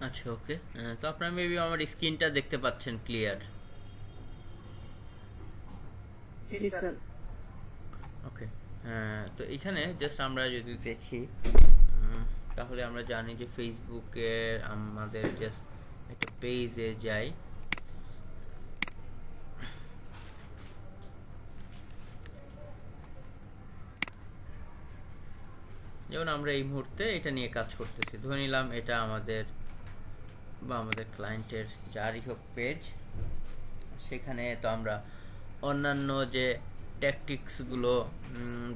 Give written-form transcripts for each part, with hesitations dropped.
আচ্ছা, ওকে। তো আপনারা মেবি আমার স্ক্রিনটা দেখতে পাচ্ছেন ক্লিয়ার। জি স্যার। ওকে। তো এখানে জাস্ট আমরা যদি দেখি, তাহলে আমরা জানি যে ফেসবুকে আমাদের জাস্ট একটা পেজে যাই। যেমন আমরা এই মুহূর্তে এটা নিয়ে কাজ করতেছি, ধরে নিলাম এটা আমাদের বা আমাদের ক্লায়েন্টের যারই হোক পেজ। সেখানে তো আমরা অন্যান্য যে ট্যাকটিক্সগুলো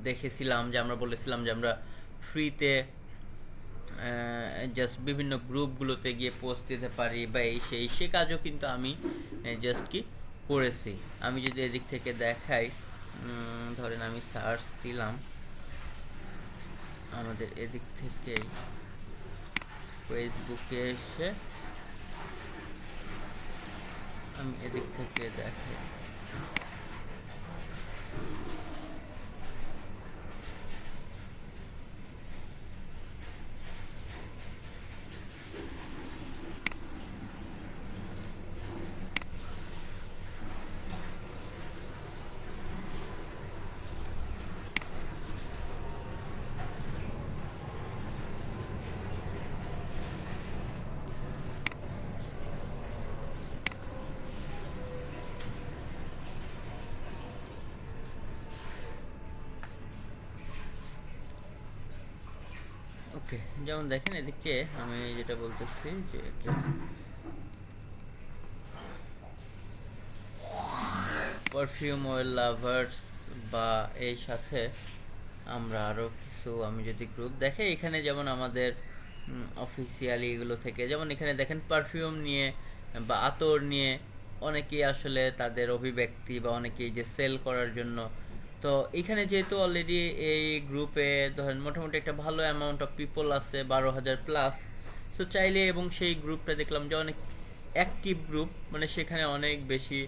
দেখেছিলাম, যে আমরা বলেছিলাম যে আমরা ফ্রিতে জাস্ট বিভিন্ন গ্রুপগুলোতে গিয়ে পোস্ট দিতে পারি বা এই সে কাজও কিন্তু আমি জাস্ট কি করেছি। আমি যদি এদিক থেকে দেখাই, ধরেন আমি সার্চ দিলাম আমাদের এদিক থেকে ফেসবুকে এসে, আমি এদিক থেকে দেখাই। ওকে, যেমন দেখেন এদিকে আমি যেটা বলতেছি যে পারফিউম অয়েল লাভার্স বা এই সাথে আমরা আরও কিছু, আমি যদি গ্রুপ দেখে এখানে যেমন আমাদের অফিসিয়ালি এগুলো থেকে, যেমন এখানে দেখেন পারফিউম নিয়ে বা আতর নিয়ে অনেকেই আসলে তাদের অভিব্যক্তি বা অনেকেই যে সেল করার জন্য। তো এখানে যেহেতু অলরেডি এই গ্রুপে ধরেন মোটামুটি একটা ভালো অ্যামাউন্ট অফ পিপল আছে, 12,000 প্লাস। সো চাইলে, এবং সেই গ্রুপটা দেখলাম যে অনেক অ্যাক্টিভ গ্রুপ, মানে সেখানে অনেক বেশি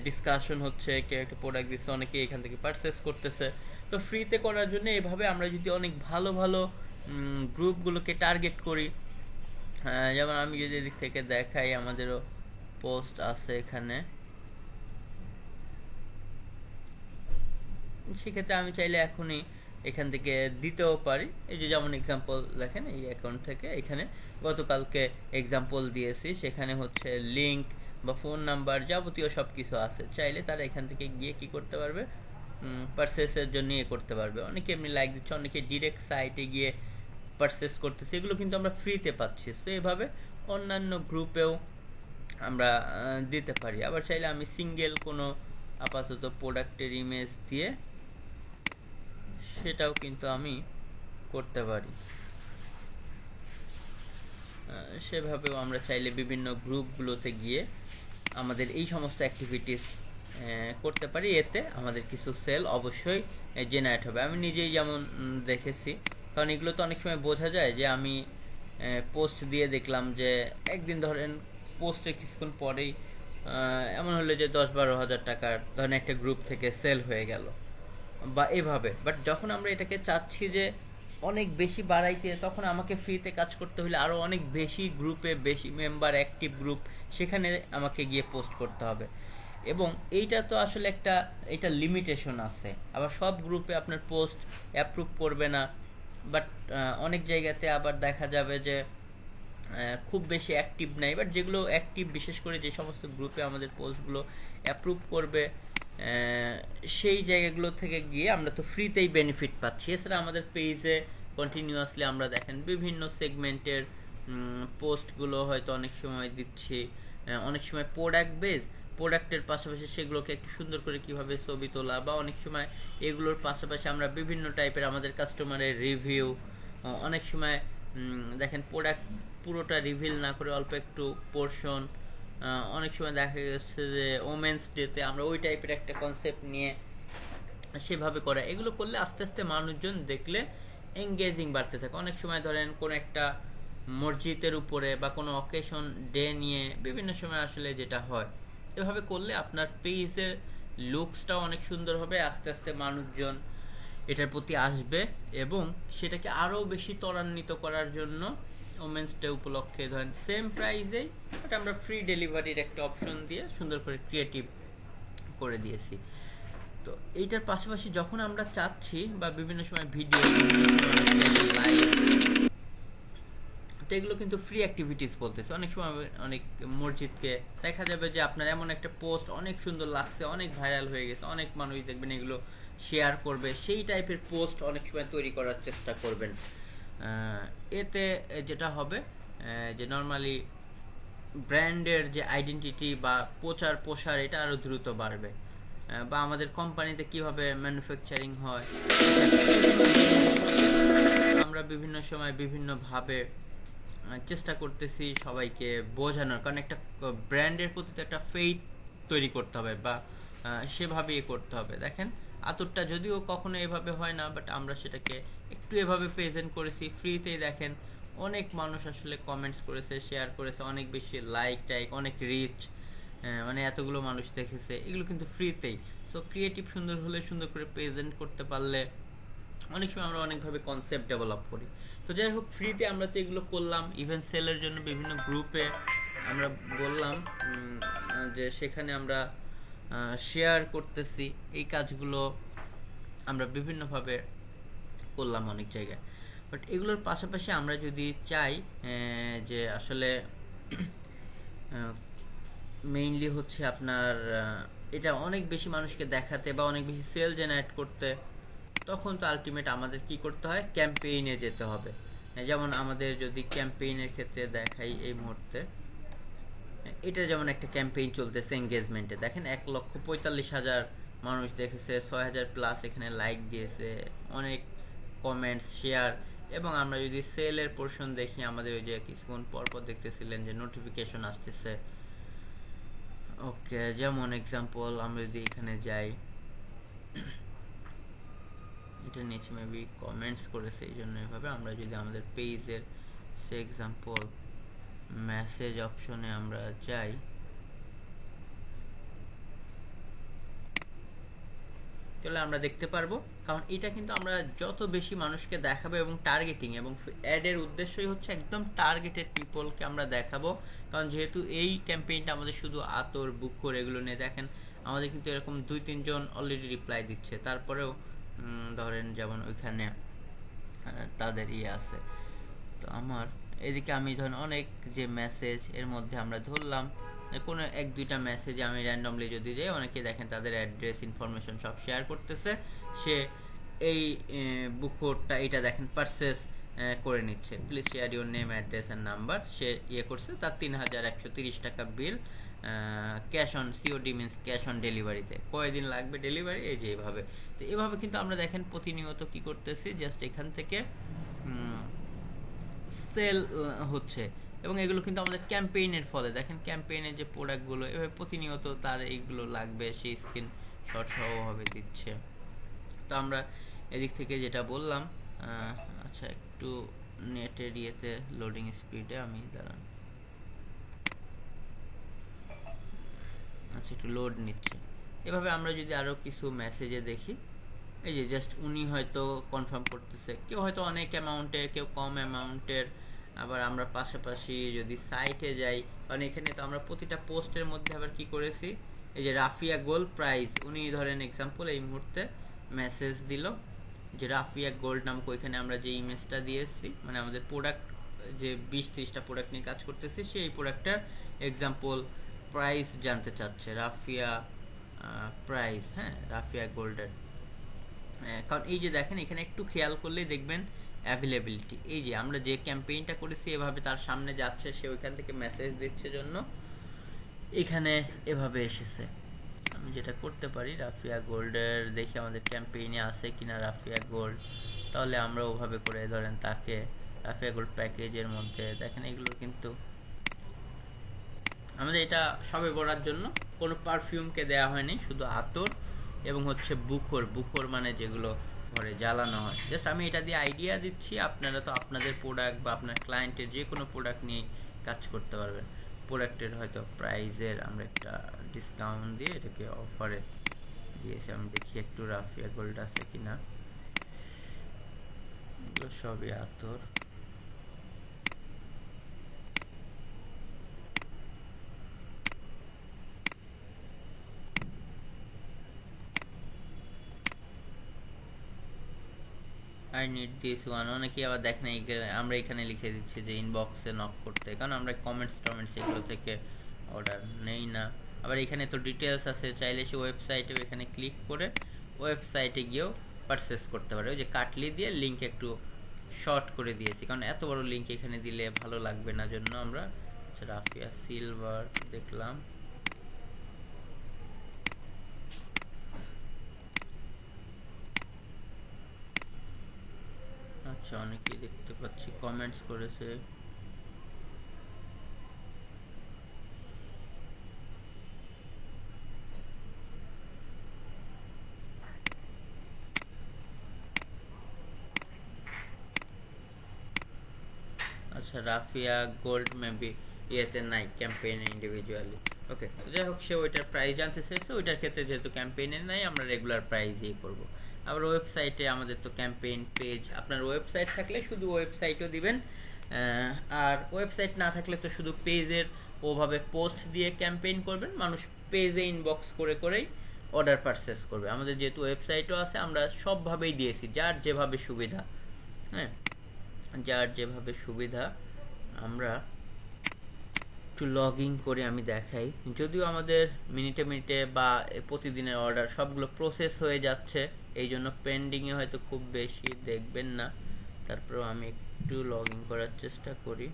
ডিসকাশন হচ্ছে, কেউ একটা প্রোডাক্ট দিচ্ছে, অনেকে এখান থেকে পারচেস করতেছে। তো ফ্রিতে করার জন্য এভাবে আমরা যদি অনেক ভালো ভালো গ্রুপগুলোকে টার্গেট করি, যেমন আমি যদি এদিক থেকে দেখাই, আমাদেরও পোস্ট আছে এখানে। সেক্ষেত্রে আমি চাইলে এখনই এখান থেকে দিতেও পারি। এই যে যেমন এক্সাম্পল দেখেন, এই অ্যাকাউন্ট থেকে এখানে গতকালকে এক্সাম্পল দিয়েছি, সেখানে হচ্ছে লিঙ্ক বা ফোন নাম্বার যাবতীয় সব কিছু আছে। চাইলে তারা এখান থেকে গিয়ে কি করতে পারবে, পারচেসের জন্য করতে পারবে। অনেকে এমনি লাইক দিচ্ছে, অনেকে ডিরেক্ট সাইটে গিয়ে পারচেস করতেছে, এগুলো কিন্তু আমরা ফ্রিতে পাচ্ছি। তো এভাবে অন্যান্য গ্রুপেও আমরা দিতে পারি। আবার চাইলে আমি সিঙ্গেল কোনো আপাতত প্রোডাক্টের ইমেজ দিয়ে সেটাও কিন্তু আমি করতে পারি। সেভাবেও আমরা চাইলে বিভিন্ন গ্রুপগুলোতে গিয়ে আমাদের এই সমস্ত অ্যাক্টিভিটিস করতে পারি। এতে আমাদের কিছু সেল অবশ্যই জেনারেট হবে। আমি নিজেই যেমন দেখেছি, কারণ এগুলো তো অনেক সময় বোঝা যায় যে আমি পোস্ট দিয়ে দেখলাম যে একদিন ধরেন পোস্টের কিছুক্ষণ পরেই এমন হলো যে 10-12 হাজার টাকার ধরেন একটা গ্রুপ থেকে সেল হয়ে গেল বা এভাবে। বাট যখন আমরা এটাকে চাচ্ছি যে অনেক বেশি বাড়াইতে, তখন আমাকে ফ্রিতে কাজ করতে হলে আরও অনেক বেশি গ্রুপে, বেশি মেম্বার, অ্যাক্টিভ গ্রুপ, সেখানে আমাকে গিয়ে পোস্ট করতে হবে। এবং এইটা তো আসলে এটা লিমিটেশন আছে। আবার সব গ্রুপে আপনার পোস্ট অ্যাপ্রুভ করবে না। বাট অনেক জায়গাতে আবার দেখা যাবে যে খুব বেশি অ্যাক্টিভ নাই, বাট যেগুলো অ্যাক্টিভ, বিশেষ করে যে সমস্ত গ্রুপে আমাদের পোস্টগুলো অ্যাপ্রুভ করবে, সেই জায়গাগুলো থেকে গিয়ে আমরা তো ফ্রিতেই বেনিফিট পাচ্ছি। এছাড়া আমাদের পেজে কন্টিনিউয়াসলি আমরা দেখেন বিভিন্ন সেগমেন্টের পোস্টগুলো হয়তো অনেক সময় দিচ্ছি। অনেক সময় প্রোডাক্টের পাশাপাশি সেগুলোকে একটু সুন্দর করে কিভাবে ছবি তোলা, বা অনেক সময় এগুলোর পাশাপাশি আমরা বিভিন্ন টাইপের আমাদের কাস্টমারের রিভিউ, অনেক সময় দেখেন প্রোডাক্ট পুরোটা রিভিল না করে অল্প একটু পোর্শন, অনেক সময় দেখা গেছে যে ওমেন্স ডেতে আমরা ওই টাইপের একটা কনসেপ্ট নিয়ে সেভাবে করা। এগুলো করলে আস্তে আস্তে মানুষজন দেখলে এঙ্গেজিং বাড়তে থাকে। অনেক সময় ধরেন কোনো একটা মসজিদের উপরে বা কোনো অকেশন ডে নিয়ে বিভিন্ন সময় আসলে যেটা হয়, এভাবে করলে আপনার পেজের লুকসটাও অনেক সুন্দর হবে। আস্তে আস্তে মানুষজন এটার প্রতি আসবে এবং সেটাকে আরও বেশি ত্বরান্বিত করার জন্য ওমেন্স ডে উপলক্ষে ধরেন সেম প্রাইসেই, বাট আমরা ফ্রি ডেলিভারির একটা অপশন দিয়ে সুন্দর করে ক্রিয়েটিভ করে দিয়েছি। তো এইটার পাশাপাশি যখন আমরা চাচ্ছি বা বিভিন্ন সময় ভিডিও লাইভ, তো এগুলো কিন্তু ফ্রি অ্যাক্টিভিটিস বলতেছে। অনেক সময় অনেক মসজিদকে দেখা যাবে যে আপনার এমন একটা পোস্ট অনেক সুন্দর লাগছে, অনেক ভাইরাল হয়ে গেছে, অনেক মানুষ দেখবেন এগুলো শেয়ার করবে, সেই টাইপের পোস্ট অনেক সময় তৈরি করার চেষ্টা করবেন। এতে যেটা হবে যে নর্মালি ব্র্যান্ডের যে আইডেন্টিটি বা প্রচার প্রসার এটা আরও দ্রুত বাড়বে, বা আমাদের কোম্পানিতে কিভাবে ম্যানুফ্যাকচারিং হয় আমরা বিভিন্ন সময় বিভিন্নভাবে চেষ্টা করতেছি সবাইকে বোঝানোর, কারণ একটা ব্র্যান্ডের প্রতি তো একটা ফেইথ তৈরি করতে হবে বা সেভাবেই করতে হবে। দেখেন আতরটা যদিও কখনো এভাবে হয় না, বাট আমরা সেটাকে একটু এভাবে প্রেজেন্ট করেছি ফ্রিতেই। দেখেন অনেক মানুষ আসলে কমেন্টস করেছে, শেয়ার করেছে, অনেক বেশি লাইক টাইক, অনেক রিচ, মানে এতগুলো মানুষ দেখেছে, এগুলো কিন্তু ফ্রিতেই। সো ক্রিয়েটিভ সুন্দর হলে, সুন্দর করে প্রেজেন্ট করতে পারলে অনেক সময় আমরা অনেকভাবে কনসেপ্ট ডেভেলপ করি। তো যাই হোক, ফ্রিতে আমরা তো এগুলো করলাম। ইভেন্ট সেলের জন্য বিভিন্ন গ্রুপে আমরা বললাম যে সেখানে আমরা শেয়ার করতেছি, এই কাজগুলো আমরা বিভিন্নভাবে করলাম অনেক জায়গায়। বাট এগুলোর পাশাপাশি আমরা যদি চাই যে আসলে মেইনলি হচ্ছে আপনার এটা অনেক বেশি মানুষকে দেখাতে বা অনেক বেশি সেল জেনারেট করতে, তখন তো আলটিমেট আমাদের কি করতে হয়, ক্যাম্পেইনে যেতে হবে। যেমন আমাদের যদি ক্যাম্পেইনের ক্ষেত্রে দেখাই, এই মুহূর্তে এটা যেমন একটা ক্যাম্পেইন চলতেছে এঙ্গেজমেন্টে, দেখেন 1,45,000 মানুষ দেখেছে, 6,000 প্লাস এখানে লাইক দিয়েছে, অনেক কমেন্টস শেয়ার। এবং আমরা যদি সেলের পোর্শন দেখি, আমাদের ওই যে কিছুক্ষণ পরপর দেখতেছিলেন যে নোটিফিকেশন আসতেছে। ওকে, যেমন এক্সাম্পল আমরা যদি এখানে যাই, এটা নিচে মেবি কমেন্টস করেছে, এই জন্য এভাবে। আমরা যদি আমাদের পেজের সে এক্সাম্পল মেসেজ অপশনে আমরা যাই, তাহলে আমরা দেখতে পারবো, কারণ এটা কিন্তু আমরা যত বেশি মানুষকে দেখাবো এবং টার্গেটিং, এবং অ্যাডের উদ্দেশ্যই হচ্ছে একদম টার্গেটেড পিপলকে আমরা দেখাবো। কারণ যেহেতু এই ক্যাম্পেইনটা আমাদের শুধু আতর, বুক করে এগুলো নিয়ে, দেখেন আমাদের কিন্তু এরকম 2-3 জন অলরেডি রিপ্লাই দিচ্ছে, তারপরেও ধরেন যেমন ওইখানে তাদের আছে। তো আমার এদিকে আমি ধরেন অনেক যে মেসেজ, এর মধ্যে আমরা ধরলাম কোনো 1-2টা মেসেজে আমি র্যান্ডমলি যদি যাই, অনেকে দেখেন তাদের অ্যাড্রেস ইনফরমেশন সব শেয়ার করতেছে, সে এই বুকটা এটা দেখেন পারচেস করে নিচ্ছে, please share your name, address and number, সে করছে, তার 3,130 টাকা bill, cash on COD, means cash on ডেলিভারিতে। কয়দিন লাগবে ডেলিভারি, এই যে এইভাবে। তো এভাবে কিন্তু আমরা দেখেন প্রতিনিয়ত কি করতেছি, জাস্ট এখান থেকে সেল হচ্ছে, এবং এগুলো কিন্তু আমাদের ক্যাম্পেইনের ফলে। দেখেন ক্যাম্পেইনের যে প্রোডাক্টগুলো এভাবে প্রতিনিয়ত তার এইগুলো লাগবে, সেই স্ক্রিন শট সহভাবে দিচ্ছে। তো আমরা এদিক থেকে যেটা বললাম, আচ্ছা একটু নেটের ইয়েতে লোডিং স্পিডে আমি দাঁড়ান, আচ্ছা একটু লোড নিচ্ছে। এভাবে আমরা যদি আরও কিছু মেসেজে দেখি, এই যে জাস্ট উনি হয়তো কনফার্ম করতেছে, কেউ হয়তো অনেক অ্যামাউন্টের, কেউ কম অ্যামাউন্টের। আবার আমরা পাশাপাশি যদি সাইটে যাই, কারণ এখানে তো আমরা প্রতিটা পোস্টের মধ্যে আবার কি করেছি, এই যে রাফিয়া গোল্ড প্রাইস, উনি ধরেন এক্সাম্পল এই মুহূর্তে মেসেজ দিল যে রাফিয়া গোল্ড নামক, ওইখানে আমরা যে ইমেজটা দিয়েছি, মানে আমাদের প্রোডাক্ট যে 20-30টা প্রোডাক্ট নিয়ে কাজ করতেছি, সেই প্রোডাক্টটার এক্সাম্পল প্রাইস জানতে চাচ্ছে, রাফিয়া প্রাইস, হ্যাঁ রাফিয়া গোল্ডের। কারণ এই যে দেখেন এখানে একটু খেয়াল করলেই দেখবেন অ্যাভেলেবিলিটি, এই যে আমরা যে ক্যাম্পেইনটা করেছি এভাবে তার সামনে যাচ্ছে, সে ওইখান থেকে মেসেজ দিচ্ছে জন্য এখানে এভাবে এসেছে। আমি যেটা করতে পারি, রাফিয়া গোল্ডের দেখি আমাদের ক্যাম্পেইনে আছে কিনা রাফিয়া গোল্ড, তাহলে আমরা ওভাবে করে ধরেন তাকে রাফিয়া গোল্ড প্যাকেজের মধ্যে দেখেন এগুলো কিন্তু আমাদের এটা সবে বরার জন্য কোনো পারফিউমকে দেওয়া হয়নি, শুধু আতর এবং হচ্ছে বুখর মানে যেগুলো ঘরে জ্বালানো হয়। জাস্ট আমি এটা দিয়ে আইডিয়া দিচ্ছি, আপনারা তো আপনাদের প্রোডাক্ট বা আপনার ক্লায়েন্টের যে কোনো প্রোডাক্ট নিয়ে কাজ করতে পারবেন। প্রোডাক্টের হয়তো প্রাইজের আমরা একটা ডিসকাউন্ট দিয়ে এটাকে অফারে দিয়েছি। আমি দেখি একটু রাফিয়া গোল্ড আছে কিনা, এগুলো সবই আতর। আই নিড দিস ওয়ান, অনেকেই আবার দেখ না আমরা এখানে লিখে দিচ্ছি যে ইনবক্সে নক করতে, কারণ আমরা কমেন্টস এগুলো থেকে অর্ডার নেই না। আবার এখানে তো ডিটেলস আছে, চাইলে সে ওয়েবসাইটেও এখানে ক্লিক করে ওয়েবসাইটে গিয়েও পারচেস করতে পারে। ওই যে কাটলি দিয়ে লিঙ্ক একটু শর্ট করে দিয়েছি, কারণ এত বড় লিঙ্ক এখানে দিলে ভালো লাগবে না, জন্য আমরা রাফিয়া সিলভার দেখলাম। আচ্ছা, অনেকেই দেখতে পাচ্ছি কমেন্টস করেছে। আচ্ছা, রাফিয়া গোল্ড মেবি ইয়েতে নাই, ক্যাম্পেইনে ইন্ডিভিজুয়ালি। ওকে, যাই হোক, সে ওইটার প্রাইস জানতে চাইছে। ওইটার ক্ষেত্রে যেহেতু ক্যাম্পেইনে নাই, আমরা রেগুলার প্রাইস দিয়ে করবো। আবার ওয়েবসাইটে আমাদের তো ক্যাম্পেইন পেজ, আপনার ওয়েবসাইট থাকলে শুধু ওয়েবসাইটও দিবেন, আর ওয়েবসাইট না থাকলে তো শুধু পেজের ওভাবে পোস্ট দিয়ে ক্যাম্পেইন করবেন, মানুষ পেজে ইনবক্স করে করেই অর্ডার পারচেস করবে। আমাদের যেহেতু ওয়েবসাইটও আছে, আমরা সবভাবেই দিয়েছি, যার যেভাবে সুবিধা। হ্যাঁ, যার যেভাবে সুবিধা। আমরা একটু লগ ইন করে আমি দেখাই, যদিও আমাদের মিনিটে মিনিটে বা প্রতিদিনের অর্ডার সবগুলো প্রসেস হয়ে যাচ্ছে, এই জন্য পেন্ডিংয়ে হয়তো খুব বেশি দেখবেন না। তারপরেও আমি একটু লগ ইন করার চেষ্টা করি।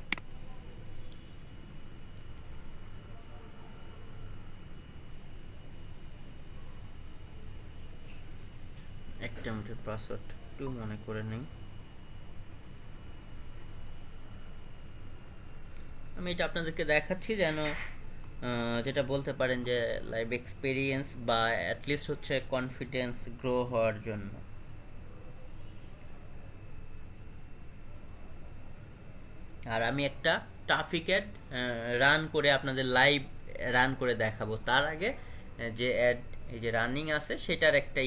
একটা মিনিটের পাসওয়ার্ড একটু মনে করে নেই। আমি এটা আপনাদেরকে দেখাচ্ছি যেন যেটা বলতে পারেন যে লাইভ এক্সপিরিয়েন্স বা অ্যাটলিস্ট হচ্ছে কনফিডেন্স গ্রো হওয়ার জন্য। আর আমি একটা ট্রাফিক অ্যাড রান করে আপনাদের লাইভ রান করে দেখাবো, তার আগে যে অ্যাড এই যে রানিং আছে সেটার একটা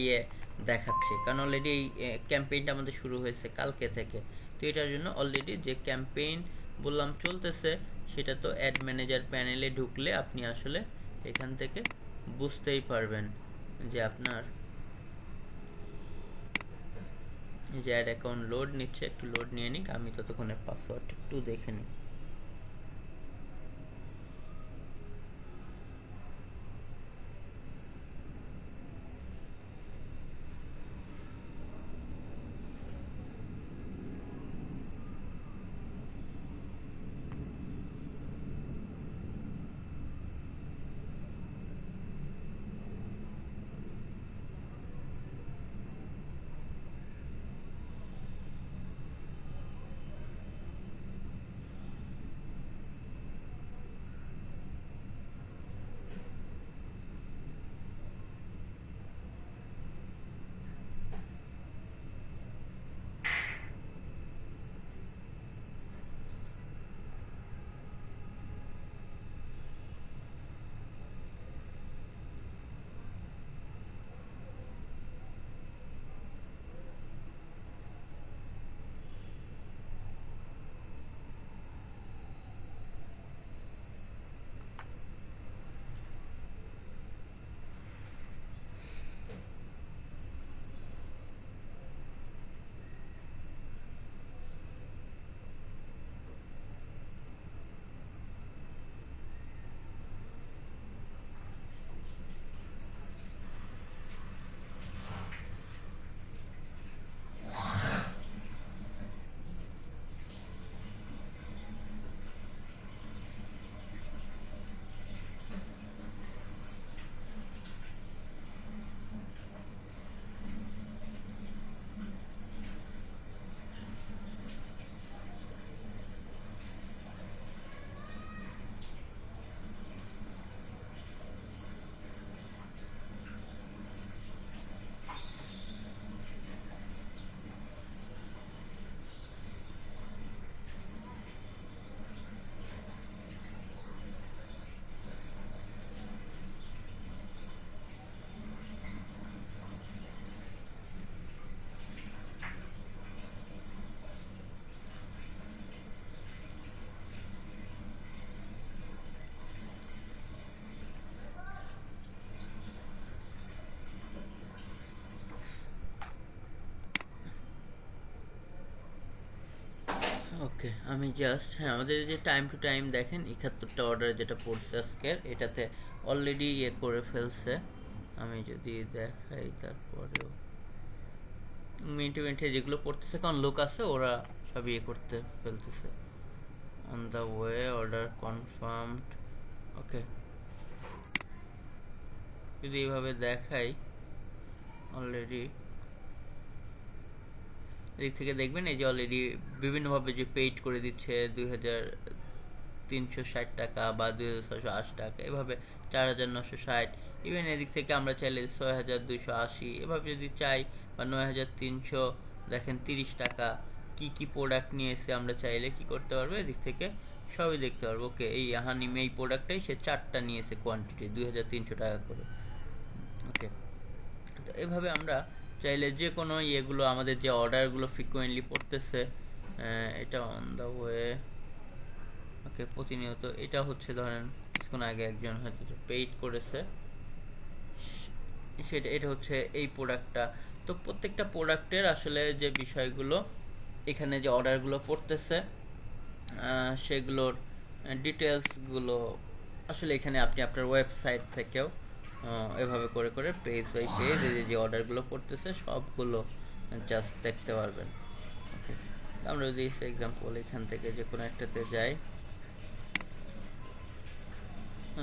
দেখাচ্ছি, কারণ অলরেডি এই ক্যাম্পেইনটা আমাদের শুরু হয়েছে কালকে থেকে। তো এটার জন্য অলরেডি যে ক্যাম্পেইন বললাম চলতেছে, সেটা তো অ্যাড ম্যানেজার প্যানেলে ঢুকলে আপনি আসলে এখান থেকে বুঝতেই পারবেন যে আপনার এই যে অ্যাড অ্যাকাউন্ট লোড নিচ্ছে, একটু লোড নিয়ে নিক, আমি ততক্ষণে পাসওয়ার্ড একটু দেখে নিই। ওকে, আমি জাস্ট আমাদের যে টাইম টু টাইম দেখেন 71টা অর্ডার যেটা পড়ছে আজকের, এটাতে অলরেডি ইয়ে করে ফেলছে। আমি যদি দেখাই তারপরেও মিনিটে মিনিটে যেগুলো পড়তেছে, কারণ লোক আছে ওরা সব ইয়ে করতে ফেলতেছে। On the way, order confirmed. Okay, যদি এইভাবে দেখাই অলরেডি এদিক থেকে দেখবেন এই যে অলরেডি বিভিন্নভাবে যে পেইড করে দিচ্ছে 2360 টাকা বা 2680 টাকা, এভাবে 4960। ইভেন এদিক থেকে আমরা চাইলে 6280 এভাবে যদি চাই, বা 9300 দেখেন 30 টাকা কি কি প্রোডাক্ট নিয়েছে আমরা চাইলে কি করতে পারবো, এদিক থেকে সবই দেখতে পারবো। ওকে, এই হানিম এই প্রোডাক্টটাই সে 4টা নিয়েছে, কোয়ান্টিটি 2300 টাকা করে। ওকে, তো এভাবে আমরা চাইলে যে কোনো ইয়েগুলো আমাদের যে অর্ডারগুলো ফ্রিকোয়েন্টলি পড়তেছে, এটা অন দ্য ওয়ে। ওকে, প্রতিনিয়ত এটা হচ্ছে ধরেন কিছুক্ষণ আগে একজন হয়তো পেইড করেছে, সেটা এটা হচ্ছে এই প্রোডাক্টটা। তো প্রত্যেকটা প্রোডাক্টের আসলে যে বিষয়গুলো এখানে যে অর্ডারগুলো পড়তেছে সেগুলোর ডিটেলসগুলো আসলে এখানে আপনি আপনার ওয়েবসাইট থেকেও এভাবে করে করে পেজ বাই পেজ যে অর্ডারগুলো পড়তেছে সবগুলো জাস্ট দেখতে পারবেন। ওকে, আমরা যদি এক্সাম্পল এখান থেকে যে কোনো একটাতে যাই,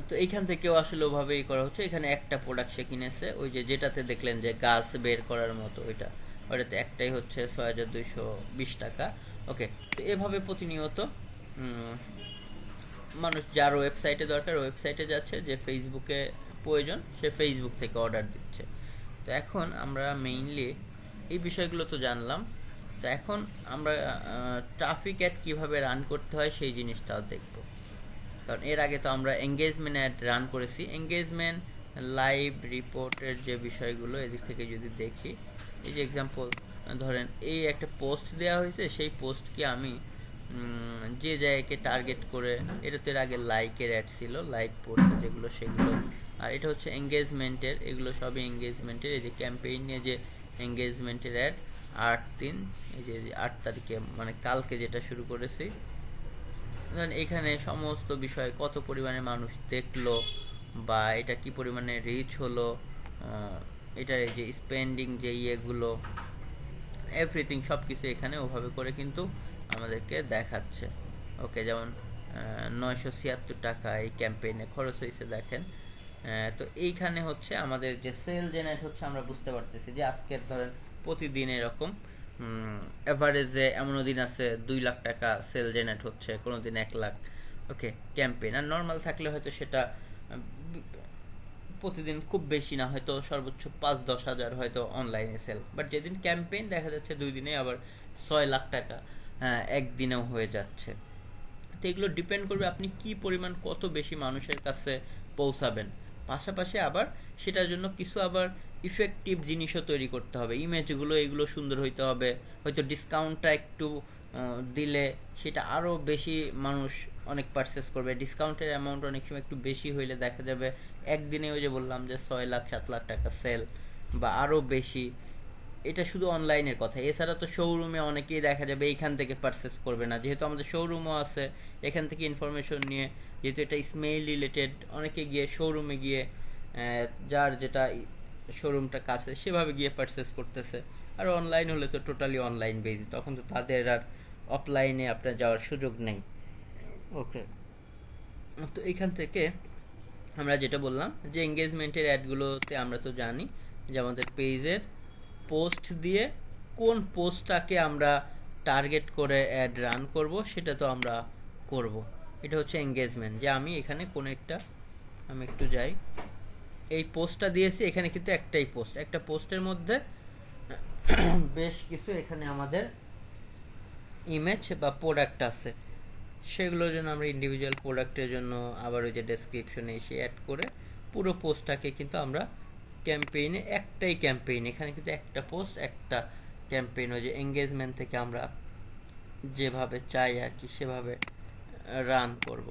তো এইখান থেকেও আসলে ওভাবেই করা হচ্ছে। এখানে একটা প্রোডাক্ট সে কিনেছে, ওই যে যেটাতে দেখলেন যে গাছ বের করার মতো ওইটাতে একটাই হচ্ছে 6220 টাকা। ওকে, তো এভাবে প্রতিনিয়ত মানুষ যার ওয়েবসাইটে দরকার ওয়েবসাইটে যাচ্ছে, যে ফেসবুকে প্রয়োজন সে ফেসবুক থেকে অর্ডার দিচ্ছে। তো এখন আমরা মেইনলি এই বিষয়গুলো তো জানলাম। তো এখন আমরা ট্রাফিক অ্যাড কীভাবে রান করতে হয় সেই জিনিসটাও দেখব। কারণ এর আগে তো আমরা এঙ্গেজমেন্ট অ্যাড রান করেছি। এঙ্গেজমেন্ট লাইভ রিপোর্টের যে বিষয়গুলো এদিক থেকে যদি দেখি, এই যে এক্সাম্পল ধরেন এই একটা পোস্ট দেওয়া হয়েছে, সেই পোস্টকে আমি যে জায়গাকে টার্গেট করে, এটা তো এর আগে লাইকের অ্যাড ছিল, লাইক পোস্ট যেগুলো সেগুলো, আর এটা হচ্ছে এঙ্গেজমেন্টের, এগুলো সবই এঙ্গেজমেন্টের। এই যে ক্যাম্পেইন নিয়ে যে এঙ্গেজমেন্টের অ্যাড 8/3, এই যে 8 তারিখে মানে কালকে যেটা শুরু করেছি। এখানে সমস্ত বিষয় কত পরিমাণে মানুষ দেখলো বা এটা কি পরিমাণে রিচ হলো, এটার এই যে স্পেন্ডিং যে ইয়েগুলো এভরিথিং সব কিছু এখানে ওভাবে করে কিন্তু আমাদেরকে দেখাচ্ছে। ওকে, যেমন 976 টাকা এই ক্যাম্পেইনে খরচ হয়েছে দেখেন। তো এইখানে হচ্ছে আমাদের যে সেল জেনারেট হচ্ছে, আমরা বুঝতে পারতেছি যে আজকের ধরেন প্রতিদিন এরকম এভারেজে এমনও দিন আছে 2 লাখ টাকা সেল জেনারেট হচ্ছে, কোনো দিন 1 লাখ। ওকে, ক্যাম্পেইন আর নর্মাল থাকলে হয়তো সেটা প্রতিদিন খুব বেশি না, হয়তো সর্বোচ্চ 5-10 হাজার হয়তো অনলাইনে সেল। বাট যেদিন ক্যাম্পেইন দেখা যাচ্ছে 2 দিনে আবার 6 লাখ টাকা একদিনেও হয়ে যাচ্ছে। তো এগুলো ডিপেন্ড করবে আপনি কি পরিমাণ কত বেশি মানুষের কাছে পৌঁছাবেন। পাশাপাশি আবার সেটার জন্য কিছু আবার ইফেক্টিভ জিনিসও তৈরি করতে হবে, ইমেজগুলো এগুলো সুন্দর হইতে হবে। হয়তো ডিসকাউন্টটা একটু দিলে সেটা আরও বেশি মানুষ অনেক পারচেস করবে। ডিসকাউন্টের অ্যামাউন্ট অনেক সময় একটু বেশি হইলে দেখা যাবে একদিনে ওই যে বললাম যে 6 লাখ 7 লাখ টাকা সেল বা আরও বেশি। এটা শুধু অনলাইনের কথা, এছাড়া তো শোরুমে অনেকেই দেখা যাবে এইখান থেকে পারচেস করবে না, যেহেতু আমাদের শোরুমও আছে এখান থেকে ইনফরমেশন নিয়ে, যেহেতু এটা স্মেল রিলেটেড, অনেকে গিয়ে শোরুমে গিয়ে যার যেটা শোরুমটা কাছে সেভাবে গিয়ে পারচেস করতেছে। আর অনলাইন হলে তো টোটালি অনলাইন বেস, তখন তো তাদের আর অফলাইনে আপনার যাওয়ার সুযোগ নেই। ওকে, তো এখান থেকে আমরা যেটা বললাম যে এঙ্গেজমেন্টের অ্যাডগুলোতে আমরা তো জানি যে আমাদের পেজের পোস্ট দিয়ে কোন পোস্টটাকে আমরা টার্গেট করে অ্যাড রান করব সেটা তো আমরা করব। এটা হচ্ছে এঙ্গেজমেন্ট, যে আমি এখানে কোনো একটা, আমি একটু যাই, এই পোস্টটা দিয়েছি, এখানে কিন্তু একটাই পোস্ট, একটা পোস্টের মধ্যে বেশ কিছু এখানে আমাদের ইমেজ বা প্রোডাক্ট আছে, সেগুলোর জন্য আমরা ইন্ডিভিজুয়াল প্রোডাক্টের জন্য আবার ওই যে ডেসক্রিপশনে এসে অ্যাড করে পুরো পোস্টটাকে কিন্তু আমরা ক্যাম্পেইনে, একটাই ক্যাম্পেইন, এখানে কিন্তু একটা পোস্ট একটা ক্যাম্পেইন, ওই যে এঙ্গেজমেন্ট থেকে আমরা যেভাবে চাই আর কি সেভাবে রান করব।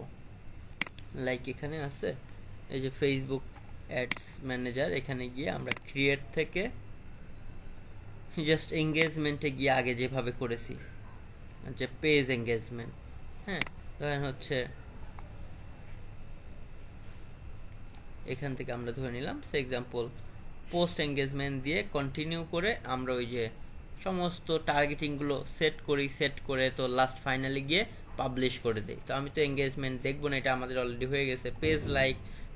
লাইক এখানে আছে এই যে ফেসবুক অ্যাডস ম্যানেজার, এখানে গিয়ে আমরা ক্রিয়েট থেকে জাস্ট এঙ্গেজমেন্টে গিয়ে আগে যেভাবে করেছি যে পেজ এঙ্গেজমেন্ট। হ্যাঁ, ধরেন হচ্ছে এখান থেকে আমরা ধরে নিলাম সে এক্সাম্পল পোস্ট এঙ্গেজমেন্ট দিয়ে কন্টিনিউ করে আমরা ওই যে সমস্ত টার্গেটিংগুলো সেট করে তো লাস্ট ফাইনালি গিয়ে পাবলিশ করে দেই। তো আমি তো এঙ্গেজমেন্ট দেখবো না, এটা আমাদের অলরেডি হয়ে গেছে।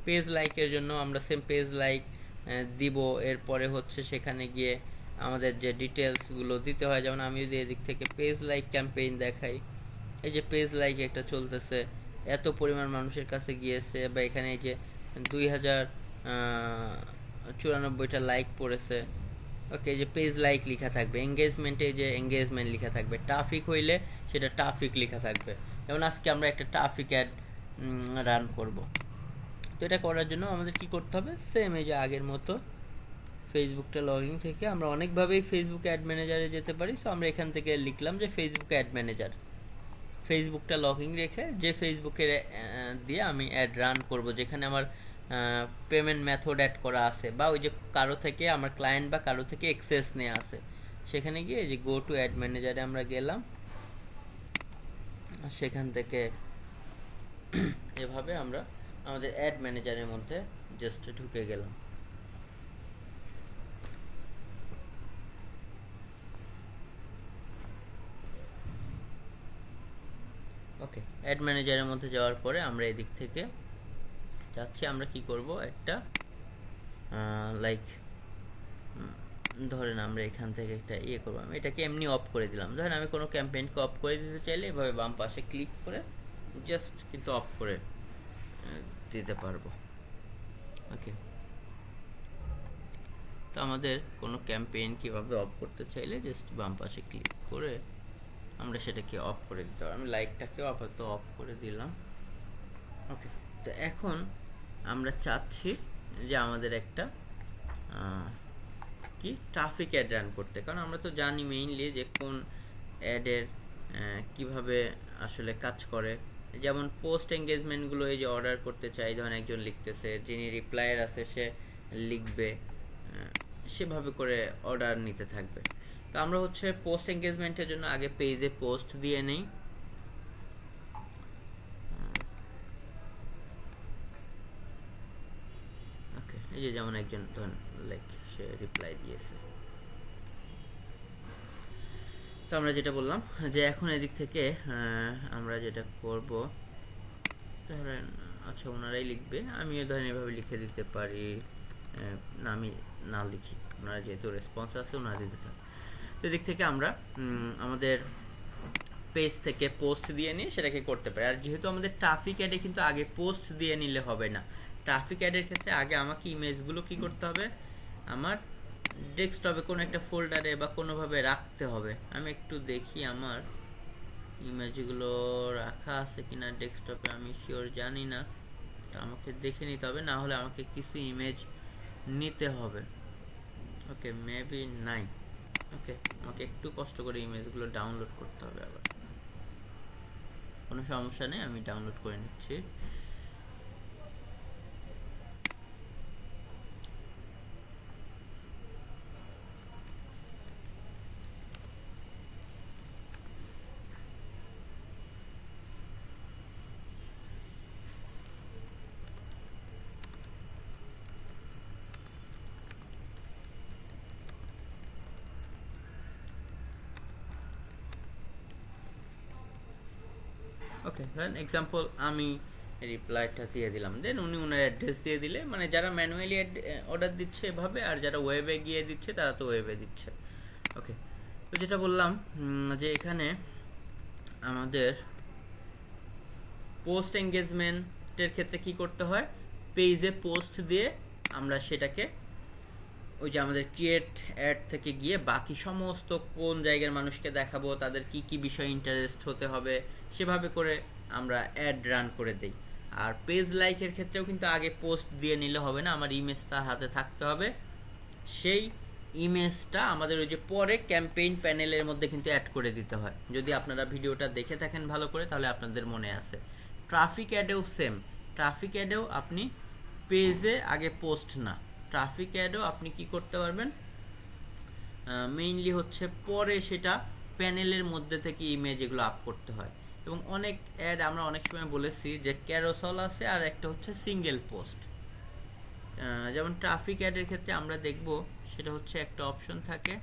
পেজ লাইকের জন্য আমরা সেম পেজ লাইক দিব। এরপরে হচ্ছে সেখানে গিয়ে আমাদের যে ডিটেলসগুলো দিতে হয়, যেমন আমি যদি এদিক থেকে পেজ লাইক ক্যাম্পেইন দেখাই, এই যে পেজ লাইক একটা চলতেছে, এত পরিমাণ মানুষের কাছে গিয়েছে, বা এখানে এই যে 2094টা লাইক পড়েছে। ওকে, যে পেজ লাইক লেখা থাকবে, এঙ্গেজমেন্টে যে এঙ্গেজমেন্ট লেখা থাকবে, ট্রাফিক হইলে সেটা ট্রাফিক লেখা থাকবে। যেমন আজকে আমরা একটা ট্রাফিক অ্যাড রান করব। তো এটা করার জন্য আমাদের কি করতে হবে, সেম এই যে আগের মতো ফেসবুকটা লগইন থেকে আমরা অনেকভাবেই ফেসবুক অ্যাড ম্যানেজারে যেতে পারি। সো আমরা এখান থেকে লিখলাম যে ফেসবুক অ্যাড ম্যানেজার, ফেসবুকটা লগইন রেখে যে ফেসবুকের দিয়ে আমি অ্যাড রান করব, যেখানে আমার পেমেন্ট মেথড অ্যাড করা আছে, বা ওই যে কারো থেকে আমার ক্লায়েন্ট বা কারো থেকে এক্সেস নেওয়া আছে, সেখানে গিয়ে যে গো টু অ্যাড ম্যানেজারে আমরা গেলাম। সেখান থেকে এভাবে আমরা আমাদের অ্যাড ম্যানেজারের মধ্যে জাস্ট ঢুকে গেলাম। ওকে, অ্যাড ম্যানেজারের মধ্যে যাওয়ার পরে আমরা এদিক থেকে চাচ্ছি আমরা কি করব, একটা লাইক ধরেন আমরা এখান থেকে একটা ইয়ে করবো, আমি এটাকে এমনি অফ করে দিলাম। ধরেন আমি কোনো ক্যাম্পেইনকে অফ করে দিতে চাইলে এভাবে বাম পাশে ক্লিক করে জাস্ট কিন্তু অফ করে দিতে পারবো। ওকে, তো আমাদের কোনো ক্যাম্পেইন কিভাবে অফ করতে চাইলে জাস্ট বাম পাশে ক্লিক করে আমরা সেটাকে অফ করে দিতে পারবো। আমি লাইকটাকেও আপাতত অফ করে দিলাম। ওকে, তো এখন আমরা চাচ্ছি যে আমাদের একটা কি ট্রাফিক অ্যাড রান করতে, কারণ আমরা তো জানি মেইনলি যে কোন অ্যাডের কিভাবে আসলে কাজ করে। যেমন পোস্ট এঙ্গেজমেন্টগুলো এই যে অর্ডার করতে চাই, ধরেন একজন লিখতেছে, যিনি রিপ্লায়ার আছে সে লিখবে, সেভাবে করে অর্ডার নিতে থাকবে। তো আমরা হচ্ছে পোস্ট এঙ্গেজমেন্টের জন্য আগে পেজে পোস্ট দিয়ে নেই। ওকে, এই যে যেমন একজন ধরেন লাইক সে রিপ্লাই দিয়েছে। তো আমরা যেটা বললাম যে এখন এদিক থেকে আমরা যেটা করব, ধরেন আচ্ছা ওনারাই লিখবে, আমিও ধরেন এভাবে লিখে দিতে পারি, না আমি না লিখি, ওনারা যেহেতু রেসপন্স আছে ওনারা দিতে থাকে। তো এদিক থেকে আমরা আমাদের পেজ থেকে পোস্ট দিয়ে নিয়ে সেটাকে করতে পারি। আর যেহেতু আমাদের ট্রাফিক অ্যাডে কিন্তু আগে পোস্ট দিয়ে নিলে হবে না, ট্রাফিক অ্যাডের ক্ষেত্রে আগে আমাকে ইমেজগুলো কি করতে হবে, আমার ডেস্কটপে কোনো একটা ফোল্ডারে বা কোনোভাবে রাখতে হবে। আমি একটু দেখি আমার ইমেজগুলো রাখা আছে কিনা ডেস্কটপে, আমি শিওর জানি না, আমাকে দেখে নিতে হবে, না হলে আমাকে কিছু ইমেজ নিতে হবে। ওকে, মেবি নাই। ওকে, আমাকে একটু কষ্ট করে ইমেজগুলো ডাউনলোড করতে হবে আবার, কোনো সমস্যা নেই, আমি ডাউনলোড করে নিচ্ছি। ওকে, ধরেন এক্সাম্পল আমি রিপ্লাইটা দিয়ে দিলাম, দেন উনি ওনার অ্যাড্রেস দিয়ে দিলে, মানে যারা ম্যানুয়ালি অর্ডার দিচ্ছে এভাবে, আর যারা ওয়েবে গিয়ে দিচ্ছে তারা তো ওয়েবে দিচ্ছে। ওকে, তো যেটা বললাম যে এখানে আমাদের পোস্ট এঙ্গেজমেন্টের ক্ষেত্রে কি করতে হয়, পেজে পোস্ট দিয়ে আমরা সেটাকে ওই যে আমাদের ক্রিয়েট অ্যাড থেকে গিয়ে বাকি সমস্ত কোন জায়গার মানুষকে দেখাবো, তাদের কি কি বিষয়ে ইন্টারেস্ট হতে হবে, সেভাবে করে আমরা অ্যাড রান করে দেই। আর পেজ লাইকের ক্ষেত্রেও কিন্তু আগে পোস্ট দিয়ে নিলে হবে না, আমার ইমেজটা হাতে থাকতে হবে। সেই ইমেজটা আমাদের ওই যে পরে ক্যাম্পেইন প্যানেলের মধ্যে কিন্তু অ্যাড করে দিতে হয়। যদি আপনারা ভিডিওটা দেখে থাকেন ভালো করে তাহলে আপনাদের মনে আছে। ট্রাফিক অ্যাডেও সেম, ট্রাফিক অ্যাডেও আপনি পেজে আগে পোস্ট না, ট্রাফিক অ্যাডও আপনি কি করতে পারবেন, মেইনলি হচ্ছে পরে সেটা প্যানেলের মধ্যে থেকে ইমেজ এগুলো আপ করতে হয়। এবং অনেক অ্যাড আমরা অনেক সময় বলেছি যে ক্যারোসেল আছে আর একটা হচ্ছে সিঙ্গেল পোস্ট। যেমন ট্রাফিক অ্যাডের ক্ষেত্রে আমরা দেখব সেটা হচ্ছে একটা অপশন থাকে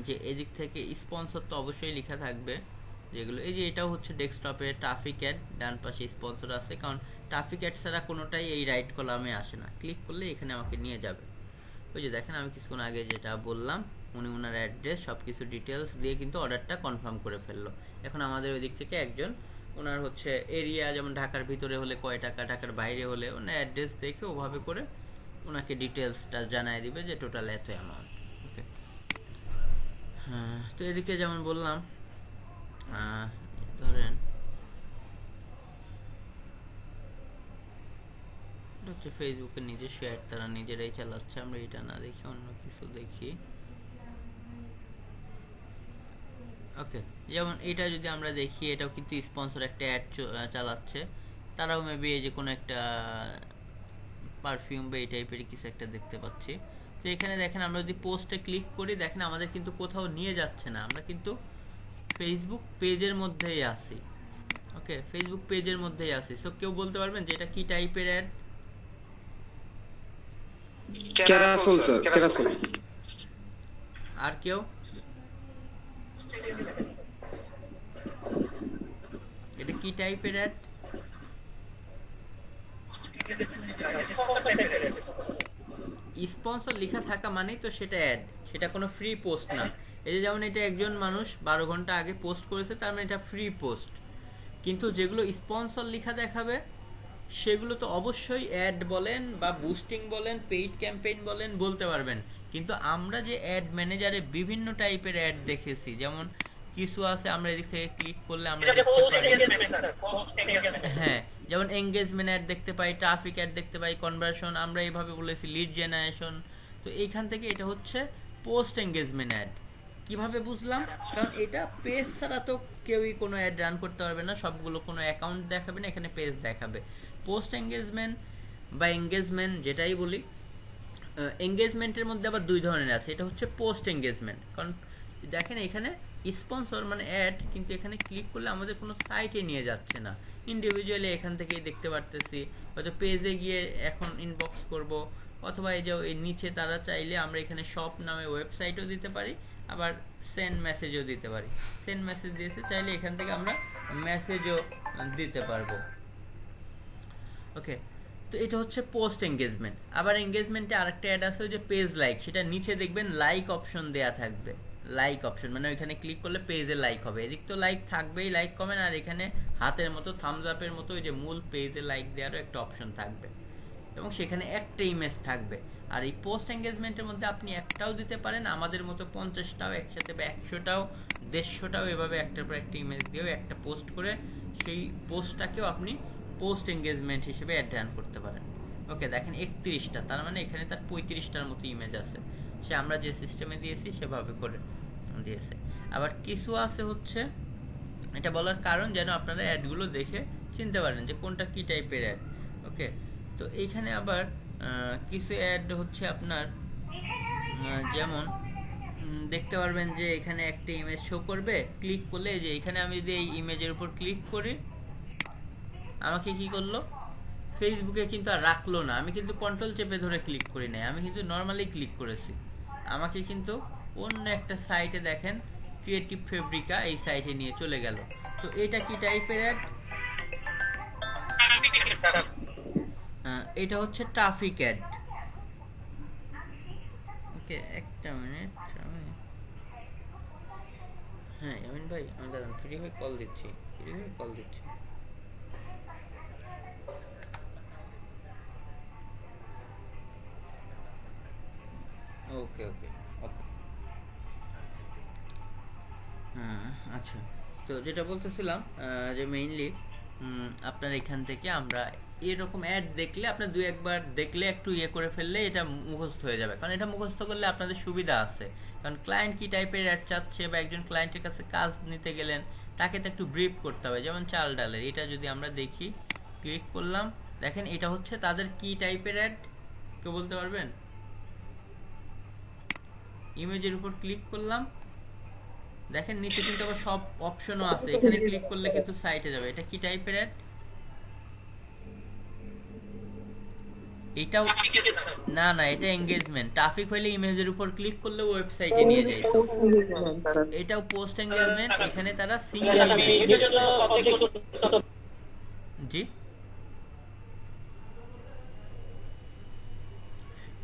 যে এদিক থেকে স্পন্সর তো অবশ্যই লেখা থাকবে, যেগুলো এই যে এটাও হচ্ছে ডেস্কটপে ট্রাফিক অ্যাড, ডান পাশে স্পন্সর আছে, কারণ ট্রাফিক অ্যাড ছাড়া কোনোটাই এই রাইট কলামে আসে না। ক্লিক করলে এখানে আমাকে নিয়ে যাবে। ওই যে দেখেন আমি কিছুক্ষণ আগে যেটা বললাম, উনি ওনার অ্যাড্রেস সব কিছু ডিটেলস দিয়ে কিন্তু অর্ডারটা কনফার্ম করে ফেললো। এখন আমাদের ওই দিক থেকে একজন ওনার হচ্ছে এরিয়া, যেমন ঢাকার ভিতরে হলে কয় টাকা, ঢাকার বাইরে হলে ওনার অ্যাড্রেস দেখে ওভাবে করে ওনাকে ডিটেলসটা জানাই দিবে যে টোটাল এত অ্যামাউন্ট। ওকে, হ্যাঁ, তো এদিকে যেমন বললাম ধরেন হচ্ছে ফেসবুকের নিজস্ব অ্যাড তারা নিজেরাই চালাচ্ছে, আমরা এটা না দেখি অন্য কিছু দেখি। ওকে, যেমন এটা যদি আমরা দেখি এটাও কিন্তু স্পন্সর একটা অ্যাড চালাচ্ছে, তারাও মেবি এই যে কোনো একটা পারফিউম বা এই টাইপের কিছু একটা দেখতে পাচ্ছি। তো এখানে দেখেন আমরা যদি পোস্টে ক্লিক করি, দেখেন আমাদের কিন্তু কোথাও নিয়ে যাচ্ছে না, আমরা কিন্তু ফেসবুক পেজের মধ্যেই আছি। ওকে, ফেসবুক পেজের মধ্যেই আছি। সো কেউ বলতে পারবেন যে এটা কি টাইপের অ্যাড? Carousel sir, carousel. আর কেউ? এটা কি টাইপের অ্যাড? স্পন্সর লেখা থাকা মানেই তো সেটা অ্যাড, সেটা কোনো ফ্রি পোস্ট না। এই যে যেমন এটা একজন মানুষ 12 ঘন্টা আগে পোস্ট করেছে, তার মানে এটা ফ্রি পোস্ট। কিন্তু যেগুলো স্পন্সর লেখা দেখাবে সেগুলো তো অবশ্যই অ্যাড বলেন বা বুস্টিং বলেন, পেইড ক্যাম্পেইন বলেন, বলতে পারবেন। কিন্তু আমরা যে অ্যাড ম্যানেজারে বিভিন্ন টাইপের অ্যাড দেখেছি, যেমন কিছু আছে আমরা এদিক থেকে ক্লিক করলে আমরা দেখতে পাই, হ্যাঁ, যেমন এঙ্গেজমেন্ট অ্যাড দেখতে পাই, ট্রাফিক অ্যাড দেখতে পাই, কনভার্সন, আমরা এইভাবে বলেছি লিড জেনারেশন। তো এইখান থেকে এটা হচ্ছে পোস্ট এঙ্গেজমেন্ট অ্যাড। কিভাবে বুঝলাম? কারণ এটা পেজ ছাড়া তো কেউই কোনো অ্যাড রান করতে পারবে না, সবগুলো কোনো অ্যাকাউন্ট দেখাবে না, এখানে পেজ দেখাবে। পোস্ট এঙ্গেজমেন্ট বা এঙ্গেজমেন্ট যেটাই বলি, এঙ্গেজমেন্টের মধ্যে আবার দুই ধরনের আছে। এটা হচ্ছে পোস্ট এঙ্গেজমেন্ট, কারণ দেখেন এখানে স্পন্সর মানে অ্যাড, কিন্তু এখানে ক্লিক করলে আমাদের কোনো সাইটে নিয়ে যাচ্ছে না, ইন্ডিভিজুয়ালি এখান থেকেই দেখতে পারতেছি। হয়তো পেজে গিয়ে এখন ইনবক্স করব, অথবা এই যে এই নিচে তারা চাইলে আমরা এখানে শপ নামে ওয়েবসাইটও দিতে পারি, আবার সেন্ড মেসেজও দিতে পারি। সেন্ড মেসেজ দিয়েছে চাইলে এখান থেকে আমরা মেসেজও দিতে পারবো। ওকে, তো এটা হচ্ছে পোস্ট এঙ্গেজমেন্ট। আবার এঙ্গেজমেন্টে আরেকটা অ্যাড আছে, ওই যে পেজ লাইক, সেটা নিচে দেখবেন লাইক অপশন দেয়া থাকবে। লাইক অপশন মানে ওইখানে ক্লিক করলে পেজে লাইক হবে। এদিক তো লাইক থাকবেই, লাইক কমেন্ট, আর এখানে হাতের মতো থামস আপের মতো ওই যে মূল পেজে লাইক দেওয়ারও একটা অপশন থাকবে, এবং সেখানে একটা ইমেজ থাকবে। আর এই পোস্ট এঙ্গেজমেন্টের মধ্যে আপনি একটাও দিতে পারেন, আমাদের মতো 50টাও একসাথে বা 100টাও 150টাও এভাবে একটার পর একটা ইমেজ দিয়েও একটা পোস্ট করে সেই পোস্টটাকেও আপনি পোস্ট এঙ্গেজমেন্ট হিসেবে অ্যাড রান করতে পারেন। ওকে, দেখেন 31টা, তার মানে এখানে তার 35টার মতো ইমেজ আছে, সে আমরা যে সিস্টেমে দিয়েছি সেভাবে করে দিয়েছে। আবার কিছু আছে হচ্ছে, এটা বলার কারণ যেন আপনারা অ্যাডগুলো দেখে চিনতে পারেন যে কোনটা কি টাইপের অ্যাড। ওকে, তো এইখানে আবার কিছু অ্যাড হচ্ছে আপনার যেমন দেখতে পারবেন যে এখানে একটা ইমেজ শো করবে, ক্লিক করলে যে এখানে আমি যদি এই ইমেজের উপর ক্লিক করি, আমাকে কি করলো, ফেসবুকে কিন্তু আর রাখলো না। আমি কিন্তু কন্ট্রোল চেপে ধরে ক্লিক করি নাই, আমি কিন্তু নর্মালি ক্লিক করেছি, আমাকে কিন্তু অন্য একটা সাইটে দেখেন ক্রিয়েটিভ ফেব্রিকা এই সাইটে নিয়ে চলে গেল। তো এটা কি টাইপের অ্যাড? এটা হচ্ছে ট্রাফিক অ্যাড। ওকে, একটা মিনিট, হ্যাঁ আমিন ভাই, আমি দাঁড়ান, ফ্রি হয়ে কল দিচ্ছি। ওকে ওকে ওকে, হ্যাঁ আচ্ছা। তো যেটা বলতেছিলাম যে মেইনলি আপনার এখান থেকে আমরা এরকম অ্যাড দেখলে, আপনার দুই একবার দেখলে একটু ইয়ে করে ফেললে এটা মুখস্থ হয়ে যাবে। কারণ এটা মুখস্থ করলে আপনাদের সুবিধা আছে, কারণ ক্লায়েন্ট কি টাইপের অ্যাড চাচ্ছে বা একজন ক্লায়েন্টের কাছে কাজ নিতে গেলেন তাকে তো একটু ব্রিফ করতে হবে। যেমন চাল ডালের এটা যদি আমরা দেখি, ক্লিক করলাম, দেখেন এটা হচ্ছে তাদের কি টাইপের অ্যাড, কেউ বলতে পারবেন? ইমেজের উপর ক্লিক করলাম, দেখেন নিচে কিন্তু আবার সব অপশনও আছে, এখানে ক্লিক করলে কিন্তু সাইটে যাবে। এটা কি টাইপের অ্যাড? এটাও না না, এটা এঙ্গেজমেন্ট। ট্রাফিক হইলে ইমেজের উপর ক্লিক করলে ওয়েবসাইটে নিয়ে যায়। তো স্যার এটাও পোস্ট এঙ্গেজমেন্ট, এখানে তারা সিঙ্গেল ইমেজ দিয়েছে। জি,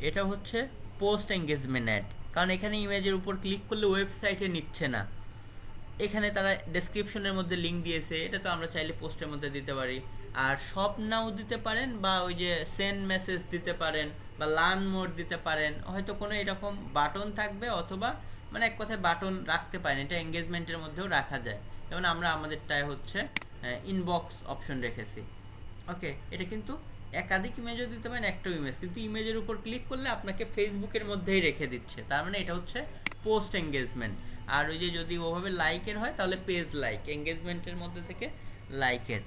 এটা হচ্ছে পোস্ট এঙ্গেজমেন্ট অ্যাড, কারণ এখানে ইমেজের উপর ক্লিক করলে ওয়েবসাইটে নিচ্ছে না। এখানে তারা ডেসক্রিপশনের মধ্যে লিঙ্ক দিয়েছে, এটা তো আমরা চাইলে পোস্টের মধ্যে দিতে পারি। আর শপ নাও দিতে পারেন, বা ওই যে সেন্ড মেসেজ দিতে পারেন, বা লার্ন মোর দিতে পারেন, হয়তো কোনো এরকম বাটন থাকবে, অথবা মানে এক কথায় বাটন রাখতে পারেন। এটা এঙ্গেজমেন্টের মধ্যেও রাখা যায়। যেমন আমরা আমাদেরটায় হচ্ছে ইনবক্স অপশন রেখেছি। ওকে, এটা কিন্তু একাধিক ইমেজও দিতে পারেন, একটাও ইমেজ, কিন্তু ইমেজের উপর ক্লিক করলে আপনাকে ফেসবুকের মধ্যেই রেখে দিচ্ছে, তার মানে এটা হচ্ছে পোস্ট এঙ্গেজমেন্ট। আর ওই যে যদি ওভাবে লাইকের হয় তাহলে পেজ লাইক, এঙ্গেজমেন্টের মধ্যে থেকে লাইকের।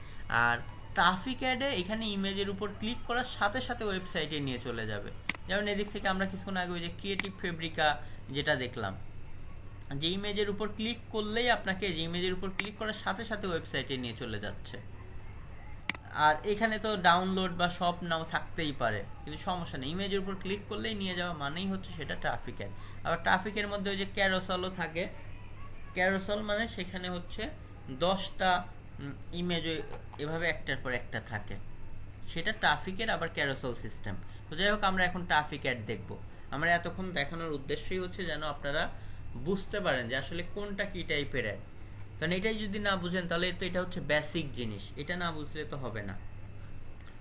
আর ট্রাফিক অ্যাডে এখানে ইমেজের উপর ক্লিক করার সাথে সাথে ওয়েবসাইটে নিয়ে চলে যাবে। যেমন এদিক থেকে আমরা কিছুক্ষণ আগে ওই যে ক্রিয়েটিভ ফেব্রিকা যেটা দেখলাম, যে ইমেজের উপর ক্লিক করলেই আপনাকে, যে ইমেজের উপর ক্লিক করার সাথে সাথে ওয়েবসাইটে নিয়ে চলে যাচ্ছে। আর এখানে তো ডাউনলোড বা শপ নাও থাকতেই পারে, কিন্তু সমস্যা নেই, ইমেজের উপর ক্লিক করলেই নিয়ে যাওয়া মানেই হচ্ছে সেটা ট্রাফিক অ্যাড। আবার ট্রাফিকের মধ্যে ওই যে ক্যারোসেলও থাকে। ক্যারোসেল মানে সেখানে হচ্ছে 10টা ইমেজ এভাবে একটার পর একটা থাকে, সেটা ট্রাফিকের আবার ক্যারোসেল সিস্টেম। তো যাই হোক, আমরা এখন ট্রাফিক অ্যাড দেখব। আমরা এতক্ষণ দেখানোর উদ্দেশ্যই হচ্ছে যেন আপনারা বুঝতে পারেন যে আসলে কোনটা কি টাইপের অ্যাড। কারণ এটাই যদি না বুঝেন তাহলে তো এটা হচ্ছে বেসিক জিনিস, এটা না বুঝলে তো হবে না।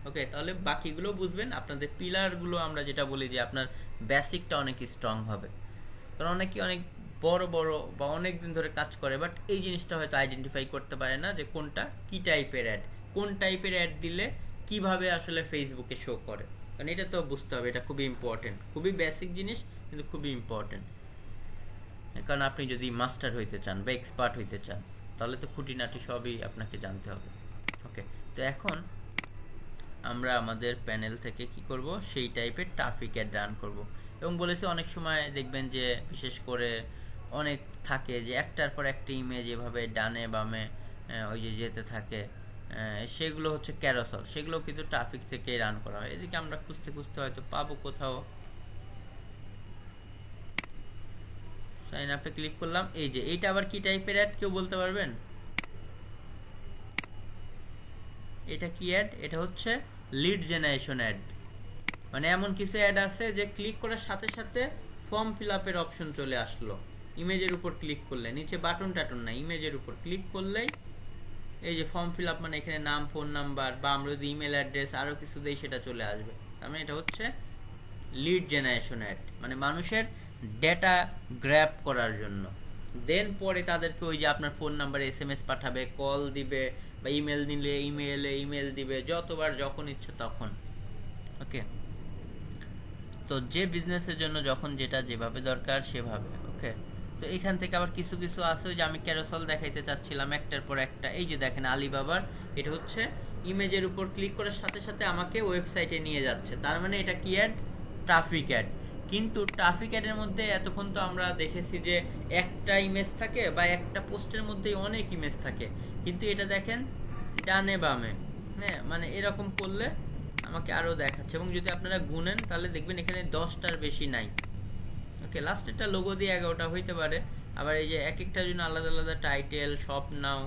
ওকে, তাহলে বাকিগুলো বুঝবেন, আপনাদের পিলারগুলো আমরা যেটা বলি যে আপনার বেসিকটা অনেক স্ট্রং হবে। কারণ অনেকে অনেক বড় বড় বা অনেক দিন ধরে কাজ করে, বাট এই জিনিসটা হয়তো আইডেন্টিফাই করতে পারে না যে কোনটা কি টাইপের অ্যাড, কোন টাইপের অ্যাড দিলে কিভাবে আসলে ফেসবুকে শো করে। কারণ এটা তো বুঝতে হবে, এটা খুবই ইম্পর্টেন্ট, খুবই বেসিক জিনিস, কিন্তু খুবই ইম্পর্টেন্ট। কারণ আপনি যদি মাস্টার হইতে চান বা এক্সপার্ট হইতে চান, তাহলে তো খুঁটিনাটি সবই আপনাকে জানতে হবে। ওকে, তো এখন আমরা আমাদের প্যানেল থেকে কি করব, সেই টাইপের ট্রাফিক অ্যাড রান করব। এবং বলেছি অনেক সময় দেখবেন যে বিশেষ করে অনেক থাকে যে একটার পর একটা ইমেজ এভাবে ডানে বামে ওই যে যেতে থাকে, সেগুলো হচ্ছে ক্যারোসেল, সেগুলো কিন্তু ট্রাফিক থেকে রান করা হয়। এদিকে আমরা খুঁজতে খুঁজতে হয়তো পাবো কোথাও। সাইন আপে ক্লিক করলাম, এই যে এইটা আবার কি টাইপের অ্যাড কেউ বলতে পারবেন? এটা কি অ্যাড? এটা হচ্ছে লিড জেনারেশন অ্যাড। মানে এমন কিছু অ্যাড আছে যে ক্লিক করার সাথে সাথে ফর্ম ফিল আপের অপশন চলে আসলো, ইমেজের উপর ক্লিক করলে, নিচে বাটন টাটন না, ইমেজের উপর ক্লিক করলেই এই যে ফর্ম ফিল আপ, মানে এখানে নাম, ফোন নাম্বার, বা আমরা যদি ইমেল অ্যাড্রেস আরও কিছু দেই সেটা চলে আসবে। তার মানে এটা হচ্ছে লিড জেনারেশন অ্যাড, মানে মানুষের ডেটা গ্র্যাব করার জন্য। দেন পরে তাদেরকে ওই যে আপনার ফোন নাম্বারে SMS পাঠাবে, কল দিবে, বা ইমেল নিলে ইমেল দিবে, যতবার যখন ইচ্ছে তখন। ওকে, তো যে বিজনেসের জন্য যখন যেটা যেভাবে দরকার সেভাবে। ওকে, তো এখান থেকে আবার কিছু কিছু আছে যে আমি ক্যারোসেল দেখাইতে চাচ্ছিলাম একটার পর একটা। এই যে দেখেন আলিবাবার, এটা হচ্ছে ইমেজের উপর ক্লিক করার সাথে সাথে আমাকে ওয়েবসাইটে নিয়ে যাচ্ছে, তার মানে এটা কি অ্যাড? Traffic add. কিন্তু ট্রাফিক অ্যাডের মধ্যে এতক্ষণ তো আমরা দেখেছি যে একটা ইমেজ থাকে, বা একটা পোস্টের মধ্যেই অনেক ইমেজ থাকে, কিন্তু এটা দেখেন ডানে বামে, হ্যাঁ, মানে এরকম করলে আমাকে আরও দেখাচ্ছে। এবং যদি আপনারা গুনেন তাহলে দেখবেন এখানে 10টার বেশি নাই। ওকে, লাস্টেরটা লোগো দিয়ে 11টা হইতে পারে। আবার এই যে এক একটার জন্য আলাদা আলাদা টাইটেল, শপ নাও,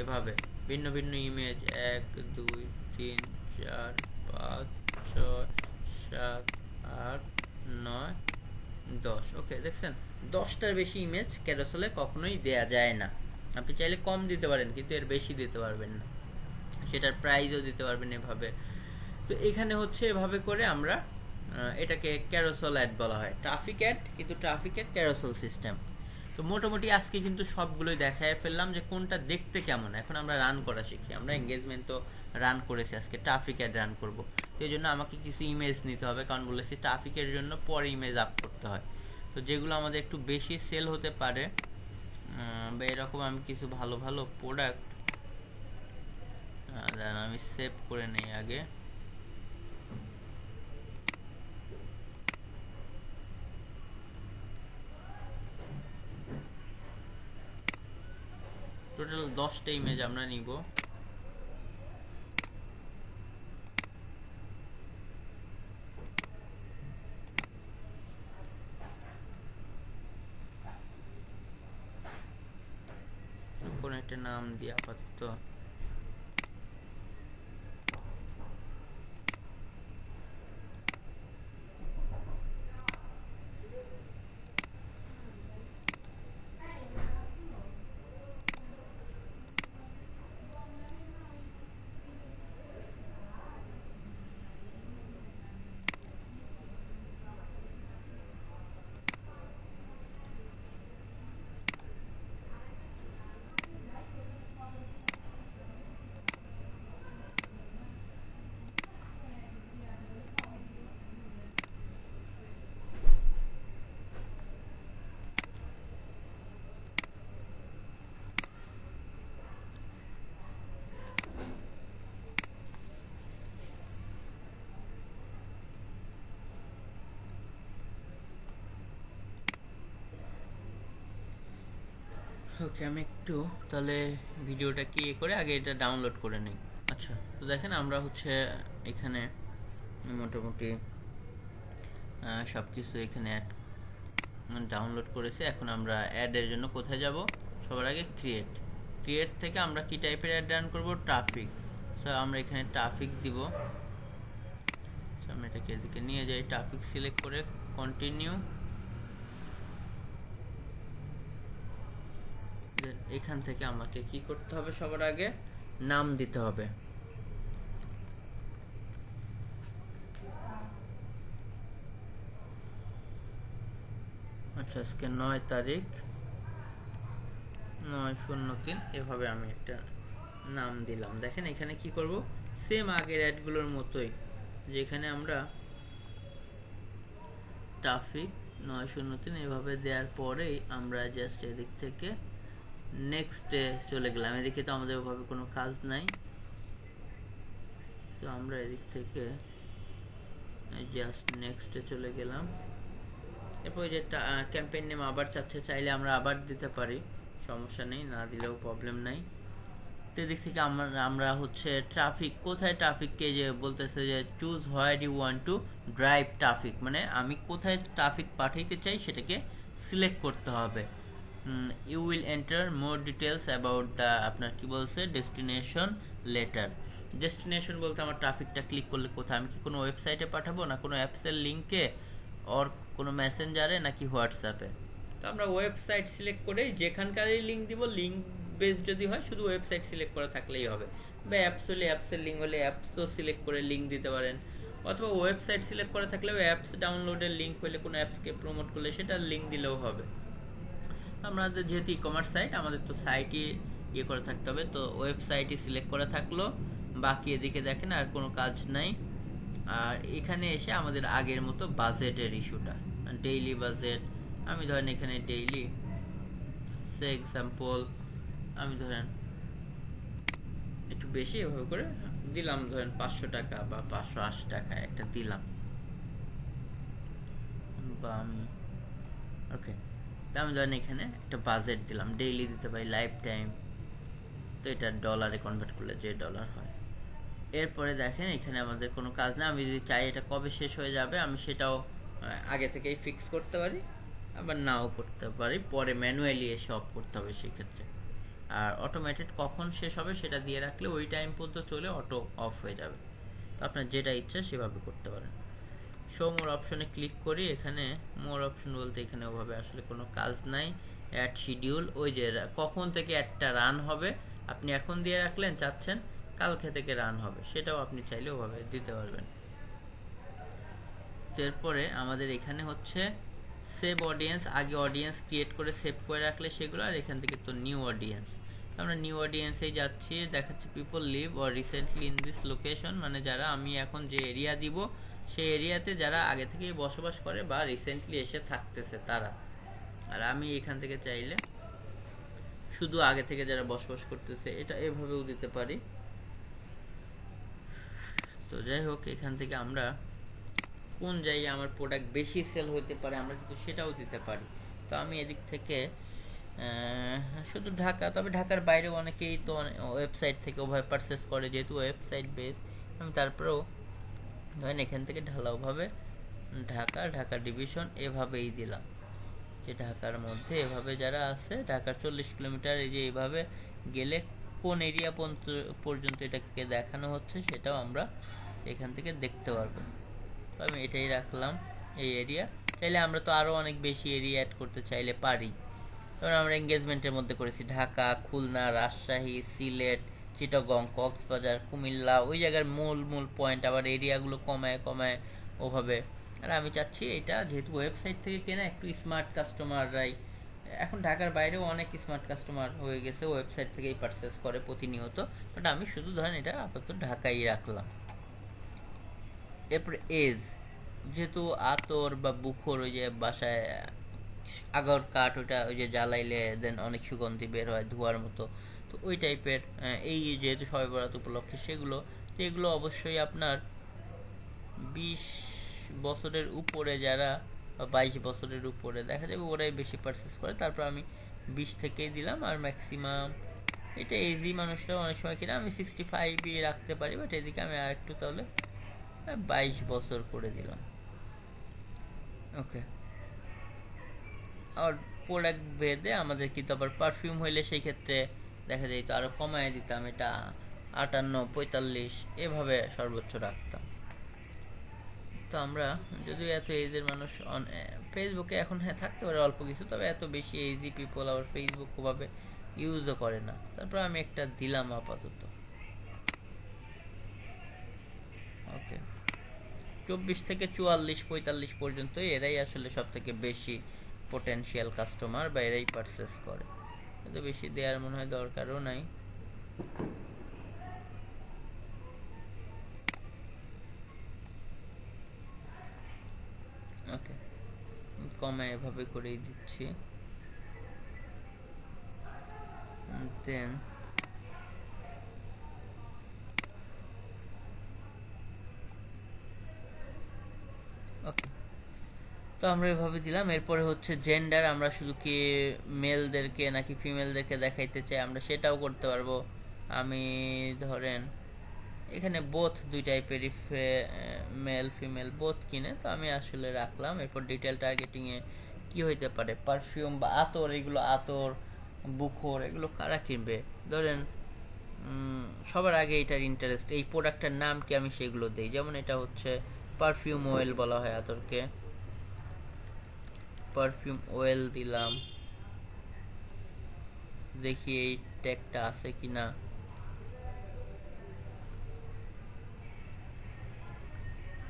এভাবে ভিন্ন ভিন্ন ইমেজ, 1 2 3 4 5 6 7 8 9 10। ওকে, দেখছেন 10টার বেশি ইমেজ ক্যারোসেলে কখনোই দেয়া যায় না। আপনি চাইলে কম দিতে পারেন, কিন্তু এর বেশি দিতে পারবেন না, সেটার প্রাইসও দিতে পারবেন এভাবে। তো এখানে হচ্ছে এভাবে করে আমরা এটাকে ক্যারোসেল অ্যাড বলা হয়, ট্রাফিক অ্যাড, কিন্তু ট্রাফিক অ্যাড ক্যারোসেল সিস্টেম। তো মোটামুটি আজকে কিন্তু সবগুলোই দেখায় ফেললাম যে কোনটা দেখতে কেমন। এখন আমরা রান করা শিখি। আমরা এঙ্গেজমেন্ট তো রান করেছি, আজকে ট্রাফিক অ্যাড রান করব। তো এই জন্য আমাকে কিছু ইমেজ নিতে হবে, কারণ বলেছি ট্রাফিকের জন্য পরে ইমেজ আপ করতে হয়। তো যেগুলো আমাদের একটু বেশি সেল হতে পারে, বা এরকম আমি কিছু ভালো ভালো প্রোডাক্ট আমি সেভ করে নেই আগে। টোটাল 10টা ইমেজ আমরা নিব। কোন একটা নাম দিয়ে আপাতত ওকে, আমি একটু তাহলে ভিডিওটা কি করে আগে এটা ডাউনলোড করে নিই। আচ্ছা, তো দেখেন আমরা হচ্ছে এখানে মোটামুটি সব কিছু এখানে ডাউনলোড করেছি। এখন আমরা অ্যাডের জন্য কোথায় যাব? সবার আগে ক্রিয়েট থেকে আমরা কি টাইপের অ্যাড রান করব? ট্রাফিক। সো আমরা এখানে ট্রাফিক দিব। আমি এটাকে এদিকে নিয়ে যাই, ট্রাফিক সিলেক্ট করে কন্টিনিউ। এখান থেকে আমাকে কি করতে হবে? সবার আগে নাম দিতে হবে। আচ্ছা, আজকে 9 তারিখ 9/03 এভাবে আমি একটা নাম দিলাম। দেখেন এখানে কি করব? সেম আগের অ্যাডগুলোর মতোই, যেখানে আমরা ট্রাফিক 9/03 এভাবে দেওয়ার পরেই আমরা জাস্ট এদিক থেকে নেক্সটে চলে গেলাম। এদিকে তো আমাদের ওভাবে কোনো কাজ নাই, তো আমরা এদিক থেকে জাস্ট নেক্সটে চলে গেলাম। এরপর যে ক্যাম্পেইন নেম আবার চাইলে আমরা আবার দিতে পারি, সমস্যা নেই, না দিলেও প্রবলেম নাই। তো এদিক থেকে আমরা হচ্ছে ট্রাফিক, কোথায় ট্রাফিককে যে বলতেছে যে choose where you want to drive traffic, মানে আমি কোথায় ট্রাফিক পাঠাইতে চাই সেটাকে সিলেক্ট করতে হবে। You will enter more details about the, আপনার কি বলছে, ডেস্টিনেশন লেটার। ডেস্টিনেশন বলতে আমার ট্রাফিকটা ক্লিক করলে কোথায়, আমি কি কোনো ওয়েবসাইটে পাঠাবো, না কোনো অ্যাপসের লিঙ্কে, ওর কোনো মেসেঞ্জারে, নাকি হোয়াটসঅ্যাপে। তো আমরা ওয়েবসাইট সিলেক্ট করে যেখানকারই লিঙ্ক দিব, লিঙ্ক বেস যদি হয় শুধু ওয়েবসাইট সিলেক্ট করা থাকলেই হবে, বা অ্যাপস হলে অ্যাপসের লিঙ্ক হলে অ্যাপসও সিলেক্ট করে লিঙ্ক দিতে পারেন, অথবা ওয়েবসাইট সিলেক্ট করা থাকলেও অ্যাপস ডাউনলোডের লিঙ্ক হলে কোনো অ্যাপসকে প্রমোট করলে সেটার লিঙ্ক দিলেও হবে। আমাদের যেহেতু ই কমার্স সাইট, আমাদের তো সাইটই ইয়ে করে থাকতে হবে, তো ওয়েবসাইটই সিলেক্ট করা থাকলো। বাকি এদিকে দেখেন আর কোনো কাজ নাই। আর এখানে এসে আমাদের আগের মতো বাজেটের ইস্যুটা, ডেইলি বাজেট, আমি ধরেন এখানে ডেইলি সে এক্সাম্পল আমি ধরেন একটু বেশি এভাবে করে দিলাম, ধরেন 500 টাকা বা 580 টাকা একটা দিলাম, বা আমি ওকে, আমি ধরেন এখানে একটা বাজেট দিলাম, ডেইলি দিতে পারি, লাইফ টাইম, তো এটা ডলারে কনভার্ট করলে যে ডলার হয়। এরপরে দেখেন এখানে আমাদের কোনো কাজ না, আমি যদি চাই এটা কবে শেষ হয়ে যাবে আমি সেটাও আগে থেকেই ফিক্স করতে পারি, আবার নাও করতে পারি, পরে ম্যানুয়ালি এসে অফ করতে হবে সেক্ষেত্রে। আর অটোমেটেড কখন শেষ হবে সেটা দিয়ে রাখলে ওই টাইম পর্যন্ত চলে অটো অফ হয়ে যাবে। তো আপনার যেটা ইচ্ছা সেভাবে করতে পারেন। শো মোর অপশনে ক্লিক করি, এখানে মোর অপশন বলতে এখানে ওভাবে আসলে কোনো কাজ নাই। অ্যাড শিডিউল, ওই যে কখন থেকে অ্যাডটা রান হবে আপনি এখন দিয়ে রাখলেন, চাচ্ছেন কালকে থেকে রান হবে, সেটাও আপনি চাইলে ওভাবে দিতে পারবেন। এরপরে আমাদের এখানে হচ্ছে সেভ অডিয়েন্স, আগে অডিয়েন্স ক্রিয়েট করে সেভ করে রাখলে সেগুলো, আর এখান থেকে তো নিউ অডিয়েন্স, আমরা নিউ অডিয়েন্সেই যাচ্ছি। দেখাচ্ছি people leave or recently in this location, মানে যারা আমি এখন যে এরিয়া দিব সেই এরিয়াতে যারা আগে থেকেই বসবাস করে বা রিসেন্টলি এসে থাকতেছে তারা। আর আমি এখান থেকে চাইলে শুধু আগে থেকে যারা বসবাস করতেছে এটা এভাবেও দিতে পারি। তো যাই হোক, এখান থেকে আমরা কোন জায়গায় আমার প্রোডাক্ট বেশি সেল হতে পারে আমরা কিন্তু সেটাও দিতে পারি। তো আমি এদিক থেকে শুধু ঢাকা, তবে ঢাকার বাইরেও অনেকেই তো ওয়েবসাইট থেকে ওভাবে পারচেস করে, যেহেতু ওয়েবসাইট বেস। আমি তারপরেও ধরেন এখান থেকে ঢালাওভাবে ঢাকা ডিভিশন এভাবেই দিলাম, যে ঢাকার মধ্যে এভাবে যারা আছে, ঢাকার 40 কিলোমিটার এই যে এইভাবে গেলে কোন এরিয়া পর্যন্ত এটাকে দেখানো হচ্ছে সেটাও আমরা এখান থেকে দেখতে পারবো। তো আমি এটাই রাখলাম, এই এরিয়া। চাইলে আমরা তো আরও অনেক বেশি এরিয়া অ্যাড করতে চাইলে পারি। কারণ আমরা এঙ্গেজমেন্টের মধ্যে করেছি ঢাকা, খুলনা, রাজশাহী, সিলেট, চিটাগং, কক্সবাজার, কুমিল্লা, ওই জায়গার মূল পয়েন্ট, আবার এরিয়াগুলো কমায় কমায় ওভাবে। আর আমি চাচ্ছি এটা যেহেতু ওয়েবসাইট থেকে কেনা, একটু স্মার্ট কাস্টমাররাই, এখন ঢাকার বাইরেও অনেক স্মার্ট কাস্টমার হয়ে গেছে, ওয়েবসাইট থেকেই পারচেস করে প্রতিনিয়ত। বাট আমি শুধু ধরেন এটা আপাতত ঢাকাই রাখলাম। এরপরে এজ, যেহেতু আতর বা বুখর ওই যে বাসায় আগর কাঠ, ওইটা ওই যে জ্বালাইলে দেন অনেক সুগন্ধি বের হয় ধোঁয়ার মতো, তো ওই টাইপের, এই যেহেতু শবে বরাত উপলক্ষে সেগুলো, তো এগুলো অবশ্যই আপনার 20 বছরের উপরে যারা, বা 22 বছরের উপরে দেখা যাবে ওরাই বেশি পারচেস করে। তারপর আমি 20 থেকেই দিলাম। আর ম্যাক্সিমাম এটা এজি মানুষরা অনেক সময় কিনা, আমি 65ই রাখতে পারি, বাট এদিকে আমি আর একটু তাহলে 22 বছর করে দিলাম। ওকে। আর প্রোডাক্ট ভেদে আমাদের কিন্তু আবার পারফিউম হইলে সেই ক্ষেত্রে দেখা যায় তো আরও কমায় দিতাম, এটা 58, 45 এভাবে সর্বোচ্চ রাখতাম। তো আমরা যদিও এত এজের মানুষ ফেসবুকে এখন হ্যাঁ থাকতে পারে অল্প কিছু, তবে এত বেশি এজি পিপল আবার ফেসবুক খুবভাবে ইউজও করে না। তারপর আমি একটা দিলাম আপাতত। ওকে, 24 থেকে 44, 45 পর্যন্ত এরাই আসলে সব থেকে বেশি পোটেনশিয়াল কাস্টমার, বা এরাই পারচেস করে। কিন্তু বেশি দেওয়ার মনে হয় দরকারও নাই। ওকে, কমে এভাবে করেই দিচ্ছি। দেন ওকে, তো আমরা এভাবে দিলাম। এরপরে হচ্ছে জেন্ডার, আমরা শুধু কি মেলদেরকে নাকি ফিমেলদেরকে দেখাইতে চাই আমরা সেটাও করতে পারবো। আমি ধরেন এখানে বোথ দুই টাইপেরই, মেল ফিমেল বোথ কিনে, তো আমি আসলে রাখলাম। এরপর ডিটেল টার্গেটিংয়ে কি হইতে পারে, পারফিউম বা আতর, এগুলো আতর বুখর এগুলো কারা কিনবে, ধরেন সবার আগে এটার ইন্টারেস্ট, এই প্রোডাক্টের নাম কি আমি সেগুলো দেই। যেমন এটা হচ্ছে পারফিউম অয়েল বলা হয় আতরকে, পারফিউম অয়েল দিলাম। দেখি এই ট্যাগটা আছে কিনা।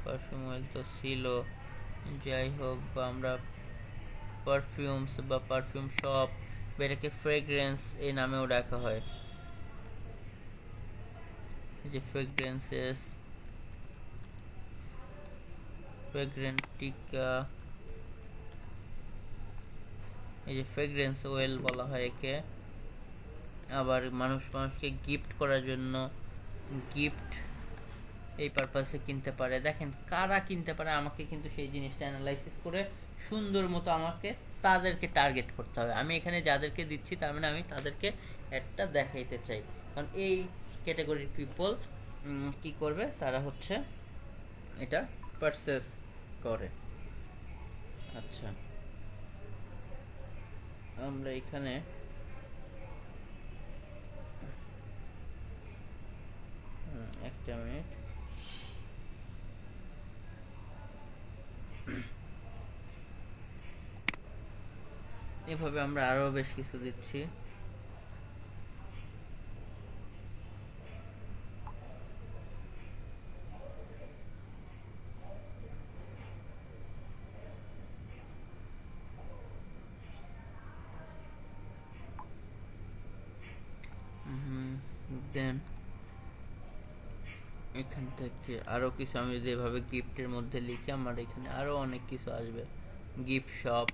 পারফিউম অয়েল তো ছিল, যাই হোক, বা আমরা পারফিউমস বা পারফিউম শপ, বা এটাকে ফ্রেগ্রেন্স এই নামেও ডাকা হয়, যে ফ্রেগ্রেন্সেস, ফ্রেগ্রেন্টিকা, এই যে ফ্রেগ্রেন্স অয়েল বলা হয় একে। আবার মানুষকে গিফট করার জন্য, গিফট এই পারপাসে কিনতে পারে। দেখেন কারা কিনতে পারে, আমাকে কিন্তু সেই জিনিসটা অ্যানালাইসিস করে সুন্দর মতো আমাকে তাদেরকে টার্গেট করতে হবে। আমি এখানে যাদেরকে দিচ্ছি তার মানে আমি তাদেরকে একটা দেখাইতে চাই, কারণ এই ক্যাটাগরির পিপল কি করবে, তারা হচ্ছে এটা পারচেস করে। আচ্ছা, আমরা এখানে একটা মিনিট, এভাবে আমরা আরো বেশ কিছু দিচ্ছি। দেন এখান থেকে আরো কিছু আমি যদি এভাবে গিফটের মধ্যে লিখি, আমার এখানে আরো অনেক কিছু আসবে। গিফট শপ,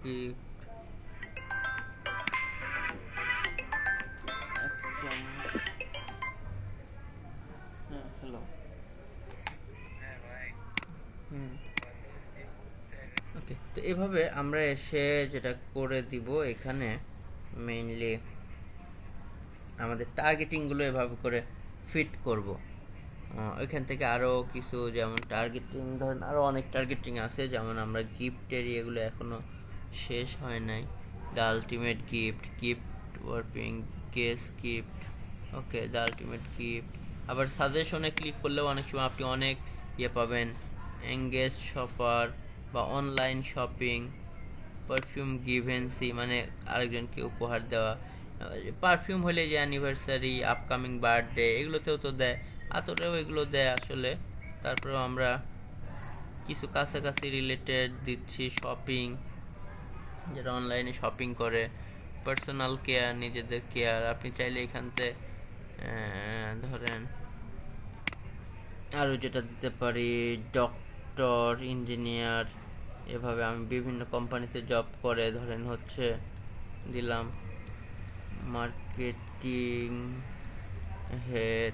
গিফট, হ্যালো, ওকে। তো এভাবে আমরা এসে যেটা করে দিব এখানে মেইনলি আমাদের টার্গেটিংগুলো এভাবে করে ফিট করব। এখান থেকে আরও কিছু যেমন টার্গেটিং, ধরেন আরও অনেক টার্গেটিং আছে, যেমন আমরা গিফটের এগুলো এখনও শেষ হয় নাই। The ultimate gift, gift warping, guess gift, okay, the ultimate gift. আবার সাজেশনে ক্লিক করলেও অনেক সময় আপনি অনেক পাবেন, এঙ্গেজ শপার বা অনলাইন শপিং, পারফিউম গিভেন্সি মানে আরেকজনকে উপহার দেওয়া, পারফিউম হলে যে অ্যানিভার্সারি, আপকামিং বার্থডে এগুলোতেও তো দেয়, আতরেও এগুলো দেয় আসলে। তারপরেও আমরা কিছু কাছাকাছি রিলেটেড দিচ্ছি, শপিং যারা অনলাইনে শপিং করে, পার্সোনাল কেয়ার, নিজেদের কেয়ার। আপনি চাইলে এখানতে ধরেন আরও যেটা দিতে পারি, ডক্টর, ইঞ্জিনিয়ার, এভাবে আমি বিভিন্ন কোম্পানিতে জব করে ধরেন হচ্ছে দিলাম মার্কেটিং হেড।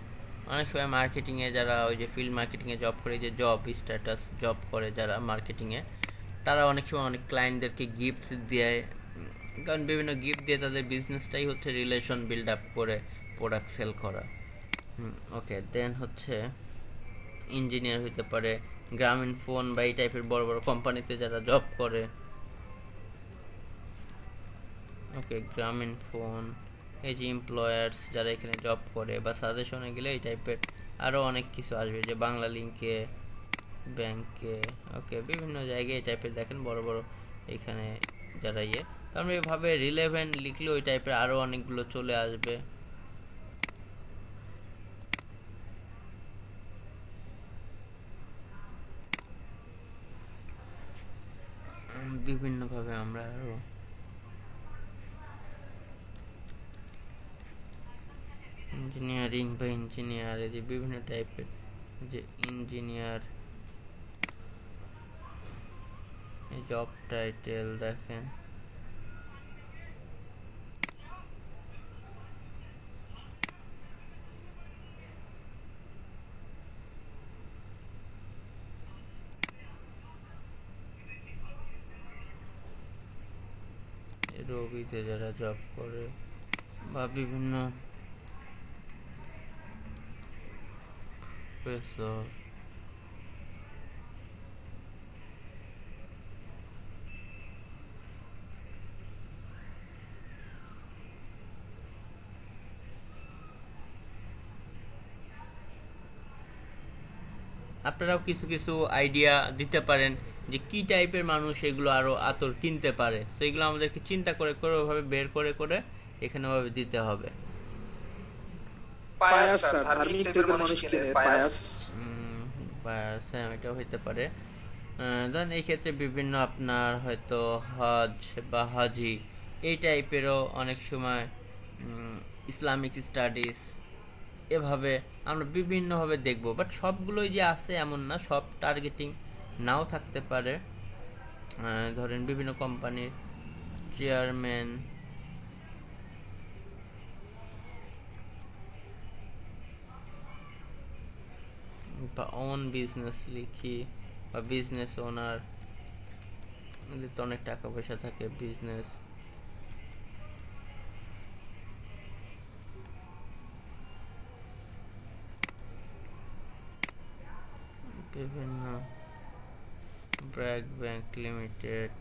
অনেক সময় মার্কেটিংয়ে যারা ওই যে ফিল্ড মার্কেটিংয়ে জব করে, যে জব স্ট্যাটাস জব করে যারা মার্কেটিংয়ে, তারা অনেক সময় অনেক ক্লায়েন্টদেরকে গিফট দেয়, কারণ বিভিন্ন গিফট দিয়ে তাদের বিজনেসটাই হচ্ছে রিলেশন বিল্ড আপ করে প্রোডাক্ট সেল করা। ওকে, দেন হচ্ছে ইঞ্জিনিয়ার হইতে পারে, গ্রামীণ ফোন বা এই টাইপের বড় বড় কোম্পানিতে যারা জব করে। ওকে, গ্রামীণ ফোন, এই যে এমপ্লয়ার্স যারা এখানে জব করে, বা সাজেশনে গেলে এই টাইপের আরও অনেক কিছু আসবে, যে বাংলা লিঙ্কে, ব্যাংকে, ওকে, বিভিন্ন জায়গায় এই টাইপের দেখেন বড় বড় এখানে যারা তারপরে এভাবে রিলেভেন্ট লিখলে ওই টাইপের আরও অনেকগুলো চলে আসবে। বিভিন্নভাবে আমরা আরও ইঞ্জিনিয়ারিং বা ইঞ্জিনিয়ার, এই যে বিভিন্ন টাইপের, যে ইঞ্জিনিয়ার জব টাইটেল দেখেন, রবিতে যারা জব করে, বা বিভিন্ন প্রফেসর, আপনারাও কিছু কিছু আইডিয়া দিতে পারেন যে কি টাইপের মানুষ এগুলো আরো আতর কিনতে পারে, তো এগুলো আমাদেরকে চিন্তা করে করে ওভাবে বের করে করে এখানে ভাবে দিতে হবে। পায়াস স্যার, ধার্মিক টাইপের মানুষ কিনে পায়াস। এটাও হইতে পারে। ধরেন এই ক্ষেত্রে বিভিন্ন আপনার হয়তো হজ বা হাজি এই টাইপেরও অনেক সময়, ইসলামিক স্টাডিজ, এভাবে আমরা বিভিন্নভাবে দেখব, বাট সবগুলোই যে আছে এমন না, সব টার্গেটিং নাও থাকতে পারে। ধরেন বিভিন্ন কোম্পানির চেয়ারম্যান, বা ওন বিজনেস লিখি, বা বিজনেস ওনার, তো অনেক টাকা পয়সা থাকে বিজনেস, বিভিন্ন BRAC Bank Limited,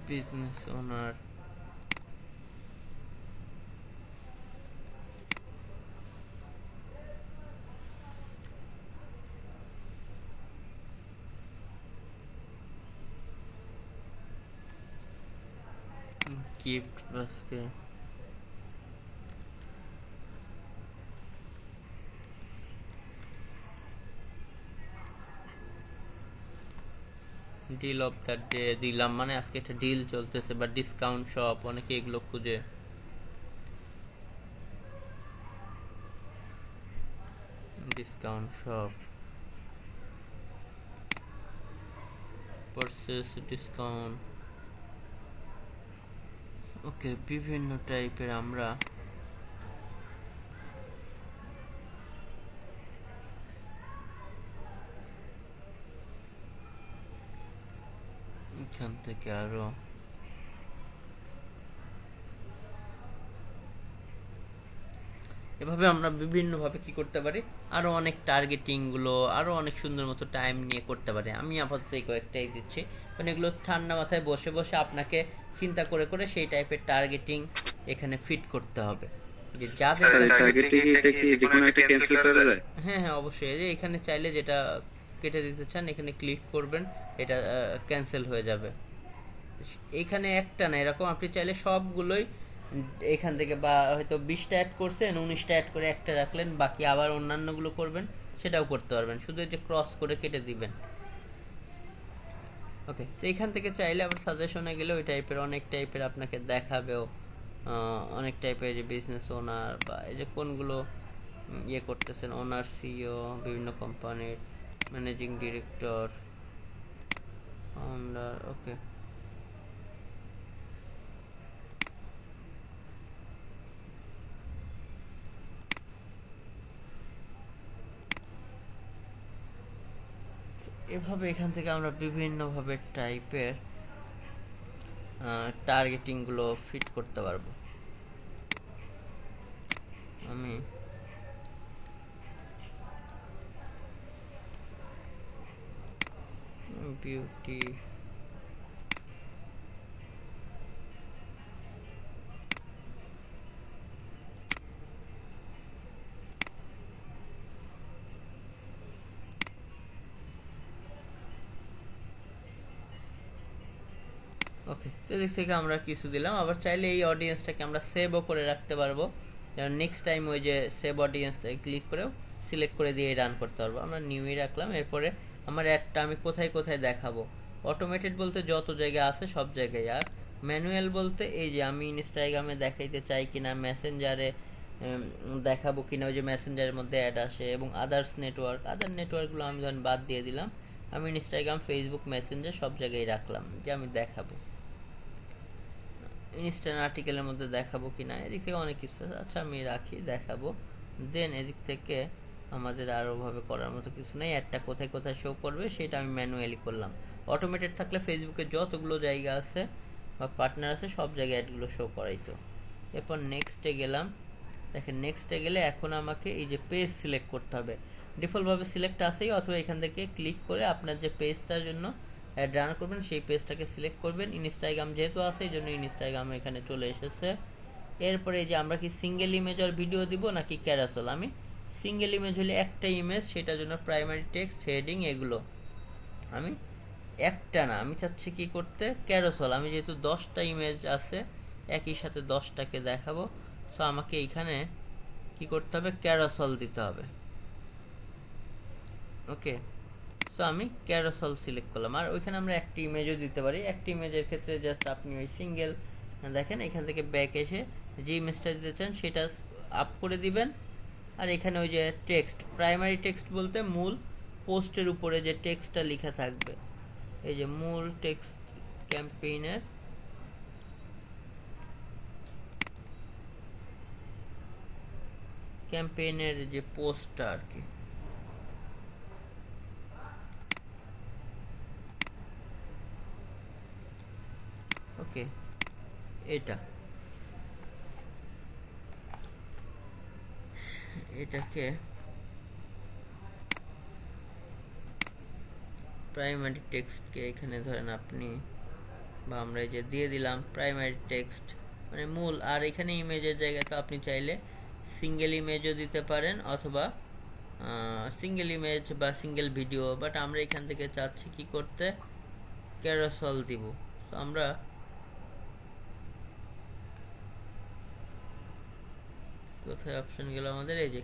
business owner, gift basket, deal of the day দিলাম, মানে আজকে একটা ডিল চলতেছে, বা ডিসকাউন্ট শপ, অনেকে এগুলো খুঁজে। Discount shop, purchase discount. Okay, বিভিন্ন টাইপের আমরা এখান থেকে আরো এভাবে আমরা বিভিন্নভাবে কি করতে পারি, আরো অনেক টার্গেটিং গুলো আরো অনেক সুন্দর মতো টাইম নিয়ে করতে পারি। আমি আপাতত এই কয়েকটাই দিচ্ছি, কারণ এগুলো ঠান্ডা মাথায় বসে বসে আপনাকে চিন্তা করে করে সেই টাইপের টার্গেটিং এখানে ফিট করতে হবে। যে যাদের টার্গেটিং এটা কি যে কোনো একটা ক্যান্সেল করা যায়? হ্যাঁ হ্যাঁ অবশ্যই, এই যে এখানে চাইলে যেটা কেটে দিতে চান এখানে ক্লিক করবেন, এটা ক্যান্সেল হয়ে যাবে। এইখানে একটা না, এরকম আপনি চাইলে সবগুলোই এখান থেকে, বা হয়তো 20টা অ্যাড করছেন 19টা অ্যাড করে একটা রাখলেন, বাকি আবার অন্যান্যগুলো করবেন, সেটাও করতে পারবেন, শুধু যে ক্রস করে কেটে দিবেন। ওকে, তো এখান থেকে চাইলে আবার সাজেশনে গেলে ওই টাইপের অনেক টাইপের আপনাকে দেখাবেও, অনেক টাইপের যে বিজনেস ওনার বা এই যে কোনগুলো ইয়ে করতেছেন, ওনার, সিইও, বিভিন্ন কোম্পানির ম্যানেজিং ডিরেক্টর, ফাউন্ডার। ওকে, এভাবে এখান থেকে আমরা বিভিন্নভাবে টাইপের টার্গেটিং গুলো ফিট করতে পারবো। আমি বিউটি ওকে, তো এদিক থেকে আমরা কিছু দিলাম। আবার চাইলে এই অডিয়েন্সটাকে আমরা সেভও করে রাখতে পারবো, যেমন নেক্সট টাইম ওই যে সেভ অডিয়েন্স ক্লিক করেও সিলেক্ট করে দিয়ে রান করতে পারবো। আমরা নিউই রাখলাম। এরপরে আমার অ্যাডটা আমি কোথায় কোথায় দেখাবো, অটোমেটেড বলতে যত জায়গায় আছে সব জায়গায়, আর ম্যানুয়াল বলতে এই যে আমি ইনস্টাগ্রামে দেখাইতে চাই কিনা, মেসেঞ্জারে দেখাবো কিনা, ওই যে মেসেঞ্জারের মধ্যে অ্যাড আসে, এবং আদার নেটওয়ার্কগুলো আমি ধরেন বাদ দিয়ে দিলাম। আমি ইনস্টাগ্রাম, ফেসবুক, মেসেঞ্জার সব জায়গায় রাখলাম যে আমি দেখাবো। ইনস্ট্যান্ট আর্টিকেলের মধ্যে দেখাবো কিনা, এদিক থেকে অনেক কিছু আছে। আচ্ছা আমি রাখি, দেখাবো। দেন এদিক থেকে আমাদের আরো ভাবে করার মতো কিছু নেই, অ্যাডটা কোথায় কোথায় শো করবে সেটা আমি ম্যানুয়ালি করলাম। অটোমেটেড থাকলে ফেসবুকে যতগুলো জায়গা আছে বা পার্টনার আছে সব জায়গায় অ্যাডগুলো শো করাইতো। এরপর নেক্সটে গেলাম। দেখেন নেক্সটে গেলে এখন আমাকে এই যে পেজ সিলেক্ট করতে হবে। ডিফল্ট ভাবে সিলেক্ট আছেই, অথবা এখান থেকে ক্লিক করে আপনার যে পেজটার জন্য অ্যাড রান করবেন সেই পেজটাকে সিলেক্ট করবেন। ইনস্টাগ্রাম যেহেতু আছে এই জন্য ইনস্টাগ্রাম এখানে চলে এসেছে। এরপরে এই যে আমরা কি সিঙ্গেল ইমেজ আর ভিডিও দিব নাকি ক্যারাসেল, আমি সিঙ্গেল ইমেজ হলে একটা ইমেজ, সেটার জন্য প্রাইমারি টেক্সট, হেডিং এগুলো আমি একটা না, আমি চাচ্ছি কি করতে, ক্যারাসেল। আমি যেহেতু 10টা ইমেজ আছে একই সাথে 10টাকে দেখাবো, সো আমাকে এইখানে কি করতে হবে, ক্যারাসেল দিতে হবে। ওকে, সো আমি ক্যারাসেল সিলেক্ট করলাম। আর ওইখানে আমরা একটি ইমেজও দিতে পারি। একটি ইমেজের ক্ষেত্রে জাস্ট আপনি ওই সিঙ্গেল দেখেন এখান থেকে ব্যাক এসে যে ইমেজটা দিতে চান সেটা আপ করে দিবেন। আর এখানে ওই যে টেক্সট, প্রাইমারি টেক্সট বলতে মূল পোস্টের উপরে যে টেক্সটটা লেখা থাকবে, এই যে মূল টেক্সট ক্যাম্পেইনের যে পোস্টটা আর কি, ওকে এটাকে প্রাইমারি টেক্সটকে এখানে ধরেন আপনি, বা আমরা এই যে দিয়ে দিলাম প্রাইমারি টেক্সট মানে মূল। আর এখানে ইমেজের জায়গায় তো আপনি চাইলে সিঙ্গেল ইমেজও দিতে পারেন, অথবা সিঙ্গেল ইমেজ বা সিঙ্গেল ভিডিও, বাট আমরা এখান থেকে চাচ্ছি কি করতে, ক্যারাসেল দিব। তো আমরা কোথায় অপশন গেল আমাদের, এই যে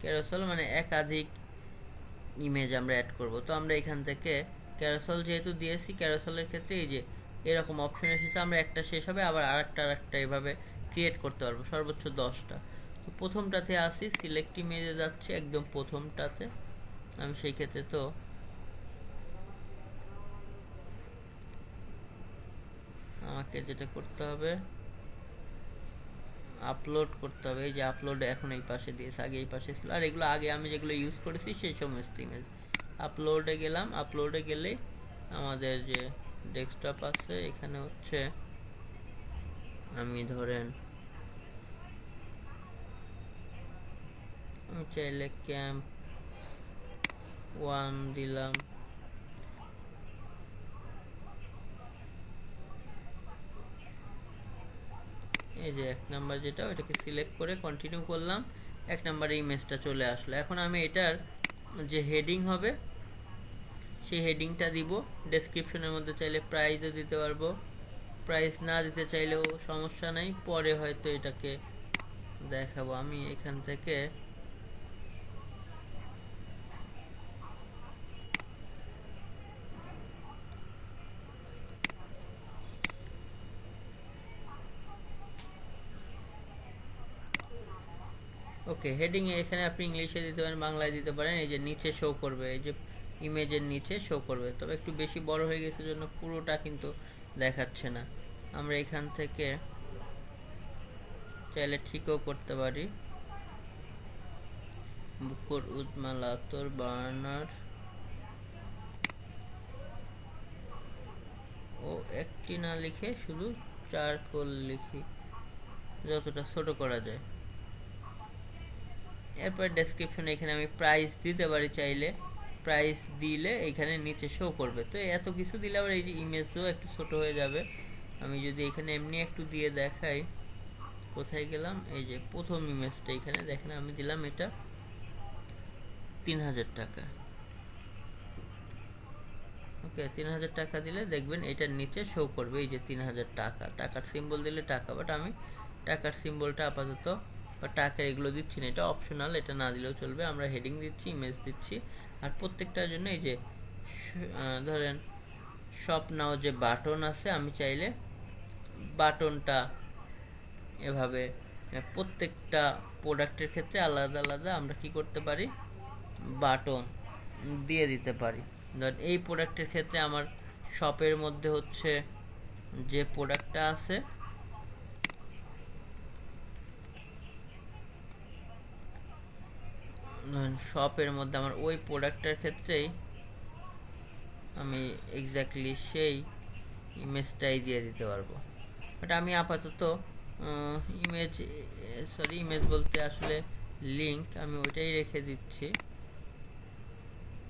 ক্যারাসেল মানে একাধিক ইমেজ আমরা অ্যাড করব। তো আমরা এখান থেকে ক্যারাসেল যেহেতু দিয়েছি, ক্যারাসেলের ক্ষেত্রে এই যে এরকম অপশন এসেছে, আমরা একটা শেষ হবে আবার আরেকটা এভাবে ক্রিয়েট করতে পারবো, সর্বোচ্চ 10টা। তো প্রথমটাতে আসি, সিলেক্ট ইমেজে যাচ্ছে একদম প্রথমটাতে। আমি সেই ক্ষেত্রে তো আমাকে যেটা করতে হবে, আপলোড করতে হবে। এই যে আপলোড এখন এই পাশে দিয়েছে, আগে এই পাশে ছিল। আর এগুলো আগে আমি যেগুলো ইউজ করেছি সেই সমস্ত ইমেজ। আপলোডে গেলাম, আপলোডে গেলে আমাদের যে ডেস্কটপ আছে এখানে হচ্ছে আমি ধরেন আমি চাইলে ক্যাম্প 1 দিলাম, এই যে 1 নাম্বার যেটা ওইটাকে সিলেক্ট করে কন্টিনিউ করলাম, 1 নাম্বারে ইমেজটা চলে আসলো। এখন আমি এটার যে হেডিং হবে সেই হেডিংটা দিব। ডেসক্রিপশনের মধ্যে চাইলে প্রাইসও দিতে পারবো, প্রাইস না দিতে চাইলেও সমস্যা নাই, পরে হয়তো এটাকে দেখাবো। আমি এখান থেকে ওকে, হেডিং এখানে আপনি ইংলিশে দিতে পারেন, বাংলায় দিতে পারেন। এই যে নিচে শো করবে, এই যে ইমেজের নিচে শো করবে, তবে একটু বেশি বড় হয়ে গেছে জন্য পুরোটা কিন্তু দেখাচ্ছে না। আমরা এখান থেকে চাইলে ঠিকও করতে পারি, বুকুর উজমালা তোর বার্নার ও একটি না লিখে শুধু চারকোল লিখি, যতটা ছোট করা যায়। এরপর ডেসক্রিপশনে এখানে আমি প্রাইস দিতে পারি, চাইলে প্রাইস দিলে এখানে নিচে শো করবে। তো এত কিছু দিলে আবার এই ইমেজও একটু ছোট হয়ে যাবে। আমি যদি এখানে এমনি একটু দিয়ে দেখাই, কোথায় গেলাম, এই যে প্রথম ইমেজটা এখানে দেখেন আমি দিলাম এটা 3000 টাকা। ওকে, 3000 টাকা দিলে দেখবেন এটার নিচে শো করবে এই যে 3000 টাকা, টাকার সিম্বল দিলে টাকা। বাট আমি টাকার সিম্বলটা আপাতত বা টাকা এগুলো দিচ্ছি না, এটা অপশনাল, এটা না দিলেও চলবে। আমরা হেডিং দিচ্ছি, ইমেজ দিচ্ছি, আর প্রত্যেকটার জন্য এই যে ধরেন শপ নাও যে বাটন আছে, আমি চাইলে বাটনটা এভাবে প্রত্যেকটা প্রোডাক্টের ক্ষেত্রে আলাদা আলাদা আমরা কি করতে পারি, বাটন দিয়ে দিতে পারি। ধর এই প্রোডাক্টের ক্ষেত্রে আমার শপের মধ্যে হচ্ছে যে প্রোডাক্টটা আছে শপের মধ্যে আমার ওই প্রোডাক্টের ক্ষেত্রেই আমি এক্স্যাক্টলি সেই ইমেজটাই দিয়ে দিতে পারবো। বাট আমি আপাতত ইমেজ বলতে আসলে লিংক, আমি ওইটাই রেখে দিচ্ছি।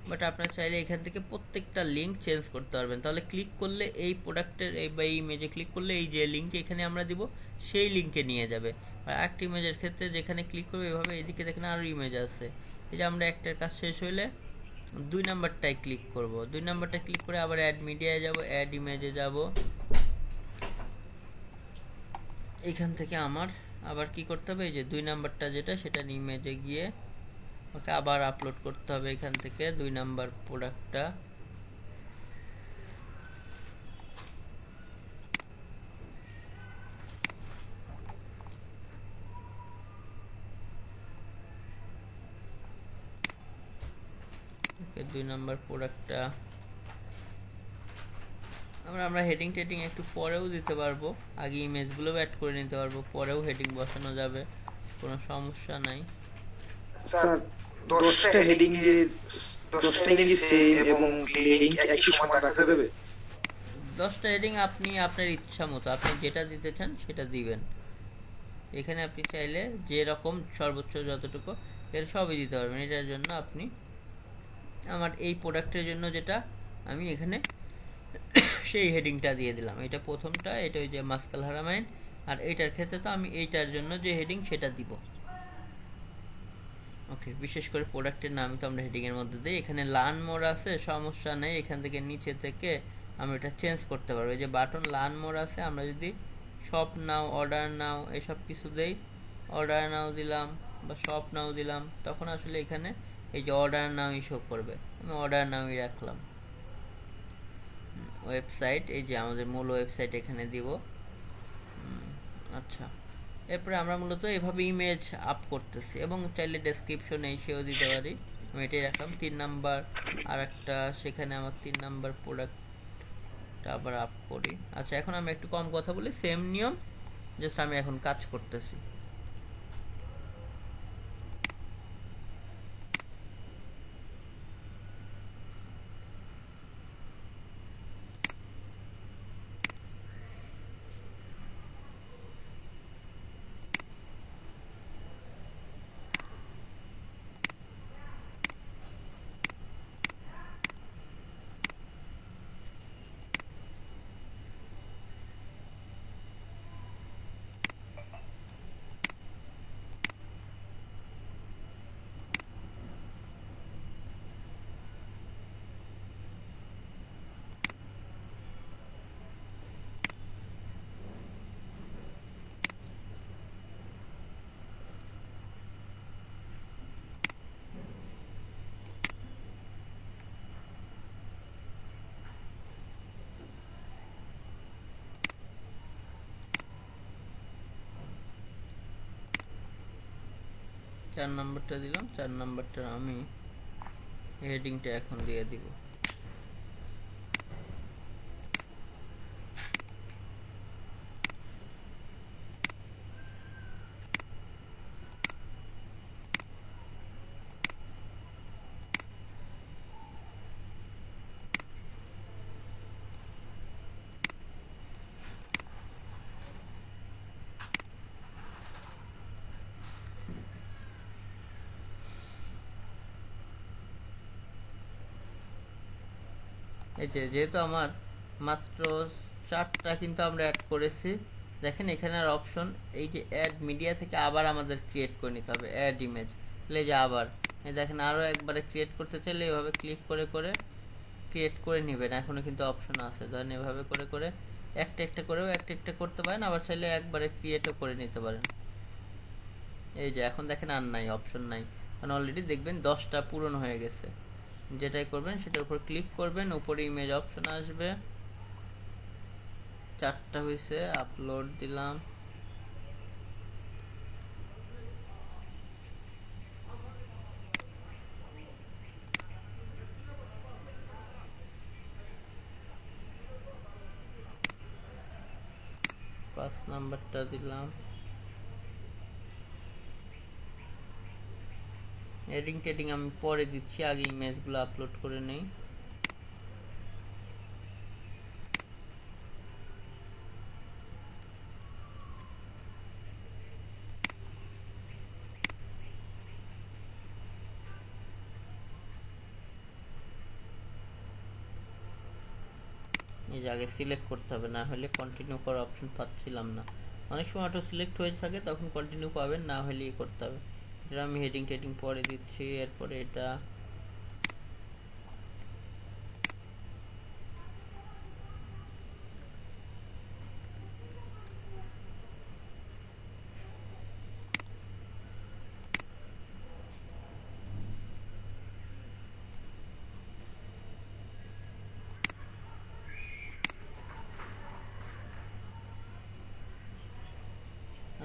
বাট আপনারা চাইলে এখান থেকে প্রত্যেকটা লিঙ্ক চেঞ্জ করতে পারবেন। তাহলে ক্লিক করলে এই প্রোডাক্টের এই বা এই ইমেজে ক্লিক করলে এই যে লিঙ্ক এখানে আমরা দিব সেই লিঙ্কে নিয়ে যাবে। আর একটা ইমেজের ক্ষেত্রে যেখানে ক্লিক করবে এভাবে এদিকে দেখেন আরও ইমেজ আছে। এই যে আমরা একটার কাজ শেষ হইলে 2 নাম্বারটায় ক্লিক করব, 2 নাম্বারটা ক্লিক করে আবার অ্যাড মিডিয়ায় যাব, অ্যাড ইমেজে যাব। এখান থেকে আমার আবার কি করতে হবে, এই যে 2 নাম্বারটা যেটা সেটা ইমেজে গিয়ে ওকে আবার আপলোড করতে হবে এখান থেকে 2 নাম্বার প্রোডাক্টটা। ওকে, 2 নাম্বার প্রোডাক্টটা আমরা হেডিং টেডিং একটু পরেও দিতে পারবো, আগে ইমেজগুলো অ্যাড করে নিতে পারবো, পরেও হেডিং বসানো যাবে, কোনো সমস্যা নাই। স্যার 10টা হেডিং কি সেম এবং লিংক একই সমান রাখা যাবে? 10টা হেডিং আপনি আপনার ইচ্ছা মতো আপনি যেটা দিতে চান সেটা দিবেন। এখানে আপনি চাইলে যেরকম সর্বোচ্চ যতটুকু এর সবই দিতে পারবেন। এটার জন্য আপনি আমার এই প্রোডাক্টের জন্য যেটা আমি এখানে সেই হেডিংটা দিয়ে দিলাম, এটা প্রথমটা, এটা ওই যে মাসকাল হারামাইন। আর এইটার ক্ষেত্রে তো আমি এইটার জন্য যে হেডিং সেটা দিব। ওকে, বিশেষ করে প্রোডাক্টের নাম তো আমরা হেডিংয়ের মধ্যে দিই। এখানে লার্ন মোর আছে, সমস্যা নেই, এখান থেকে নিচে থেকে আমরা এটা চেঞ্জ করতে পারবো। এই যে বাটন লার্ন মোর আছে, আমরা যদি শপ নাও, অর্ডার নাও এসব কিছু দেই, অর্ডার নাও দিলাম বা শপ নাও দিলাম, তখন আসলে এখানে এই যে অর্ডার নাওই শো করবে। আমি অর্ডার নাওই রাখলাম। ওয়েবসাইট, এই যে আমাদের মূল ওয়েবসাইট এখানে দিব। আচ্ছা, এরপরে আমরা মূলত এভাবে ইমেজ আপ করতেছি এবং চাইলে ডেসক্রিপশনে এসেও দিতে পারি। আমি এটাই রাখলাম 3 নাম্বার। আর একটা সেখানে আমার 3 নাম্বার প্রোডাক্টটা আবার আপ করি। আচ্ছা, এখন আমি একটু কম কথা বলি, সেম নিয়ম, জাস্ট আমি এখন কাজ করতেছি। চার নাম্বারটা দিলাম, 4 নাম্বারটা আমি হেডিংটা এখন দিয়ে দিব। এই যেহেতু আমার মাত্র 4টা কিন্তু আমরা অ্যাড করেছি, দেখেন এখানে আর অপশন, এই যে অ্যাড মিডিয়া থেকে আবার আমাদের ক্রিয়েট করে নিতে হবে অ্যাড ইমেজ। তাহলে যে আবার এই দেখেন আরও একবারে ক্রিয়েট করতে চাইলে এভাবে ক্লিক করে করে ক্রিয়েট করে নেবেন। এখনও কিন্তু অপশন আছে, ধরেন এভাবে করে করে একটা একটা করেও একটা একটা করতে পারেন, আবার চাইলে একবারে ক্রিয়েটও করে নিতে পারেন। এই যে এখন দেখেন আর নাই, অপশন নাই, কারণ অলরেডি দেখবেন 10টা পূরণ হয়ে গেছে। যেটাই করবেন সেটার উপর ক্লিক করবেন, উপরে ইমেজ অপশন আসবে, 4টা হয়েছে, আপলোড দিলাম। পাঁচ নাম্বারটা দিলাম। এডিং টেডিং আমি পরে দিচ্ছি, আগে ইমেজগুলো আপলোড করে নেই। এই যে আগে সিলেক্ট করতে হবে, না হলে কন্টিনিউ করার অপশন পাচ্ছিলাম না। অনেক সময় অটো সিলেক্ট হয়ে থাকে, তখন কন্টিনিউ পাবেন, না হলে করতে হবে। এটা আমি হেডিং টেডিং পরে দিচ্ছি। এরপরে এটা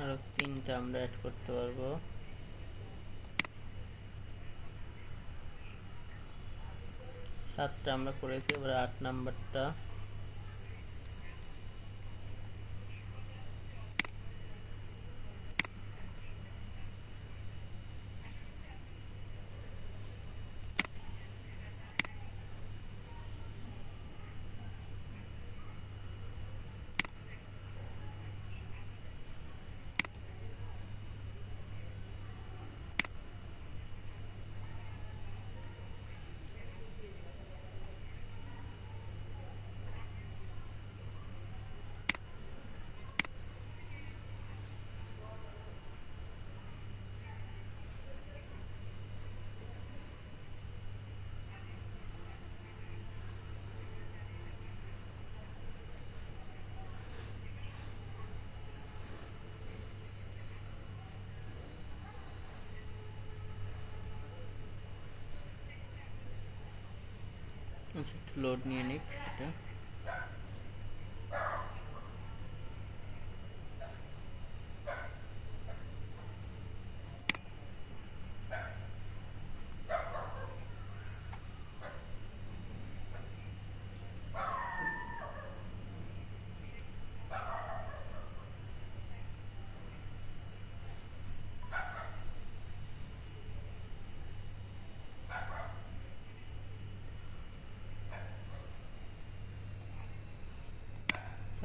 আরো 3টা আমরা অ্যাড করতে পারবো। সাতটা আমরা করেছি, এবার 8 নাম্বারটা। আচ্ছা, একটু লোড নিয়ে নিক এটা।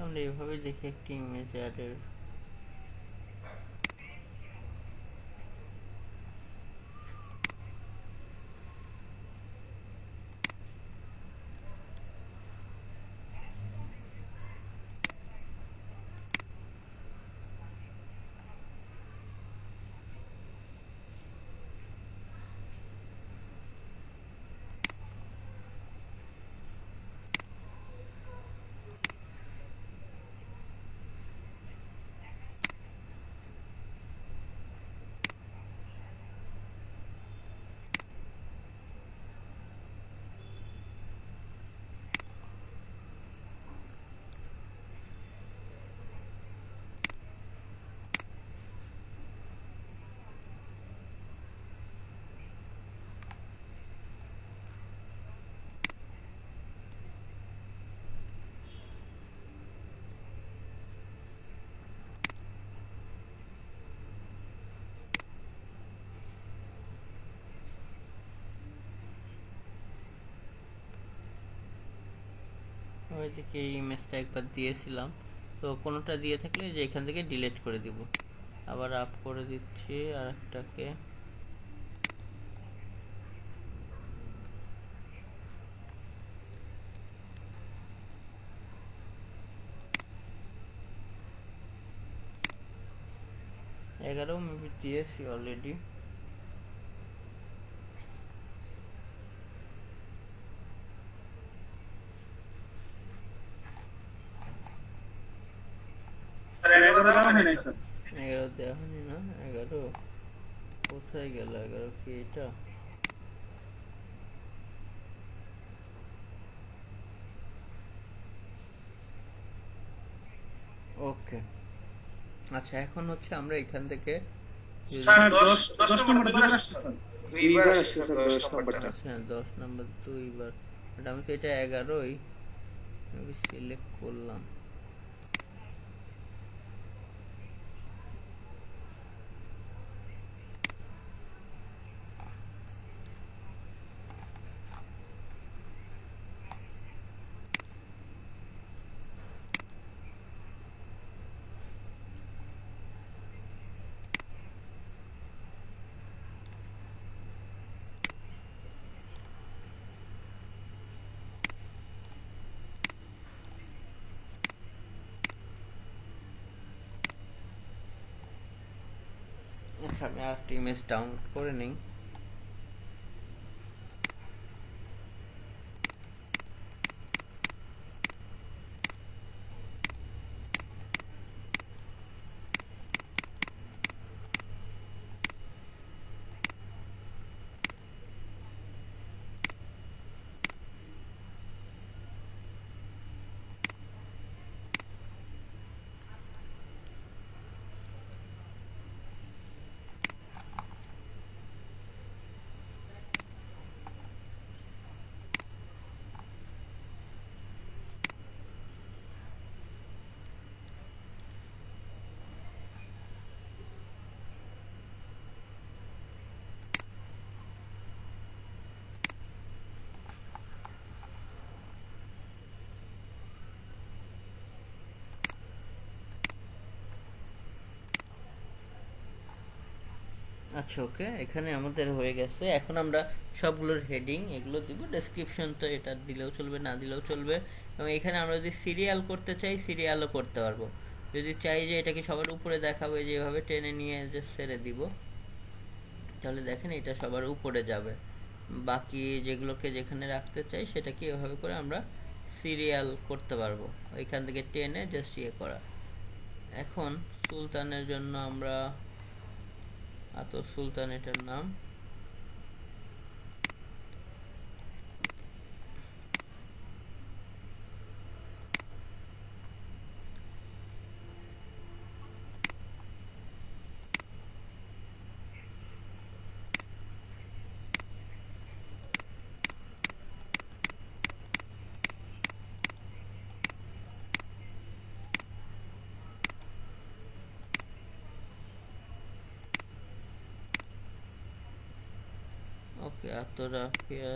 আমরা এইভাবে দেখি একটি ইমেজ অ্যাডের ওইদিকে এই ইমেজটা একবার দিয়েছিলাম, তো কোনোটা দিয়ে থাকলে যে এখান থেকে ডিলিট করে দিব। আবার আপ করে দিচ্ছি আর একটাকে। এগারো মেবি দিয়েছি অলরেডি। এগারো দেওয়া হয় নাই স্যার। 11 দেওয়া হয়নি না? 11 কোথায় গেল? 11 কি এটা? ওকে, আচ্ছা এখন হচ্ছে আমরা এখান থেকে স্যার 10 নম্বরটা দুইবার আসছে স্যার। দুইবার আসছে স্যার 10 নম্বরটা। আচ্ছা 10 নাম্বার 2 বার, বাট আমি তো এটা 11ই আমি সিলেক্ট করলাম। আচ্ছা আমি আরেকটা ইমেজ ডাউনলোড করে নিই। আচ্ছা ওকে, এখানে আমাদের হয়ে গেছে। এখন আমরা সবগুলোর হেডিং এগুলো দিব, ডেসক্রিপশন তো এটা দিলেও চলবে না দিলেও চলবে। এবং এখানে আমরা যদি সিরিয়াল করতে চাই সিরিয়ালও করতে পারবো। যদি চাই যে এটাকে সবার উপরে দেখাবে, যেভাবে টেনে নিয়ে যে ছেড়ে দিব, তাহলে দেখেন এটা সবার উপরে যাবে। বাকি যেগুলোকে যেখানে রাখতে চাই সেটাকে এভাবে করে আমরা সিরিয়াল করতে পারবো, এখান থেকে টেনে জাস্ট ইয়ে করা। এখন সুলতানের জন্য আমরা আতর সুলতান এটার নাম, ওকে আতর আফিয়া।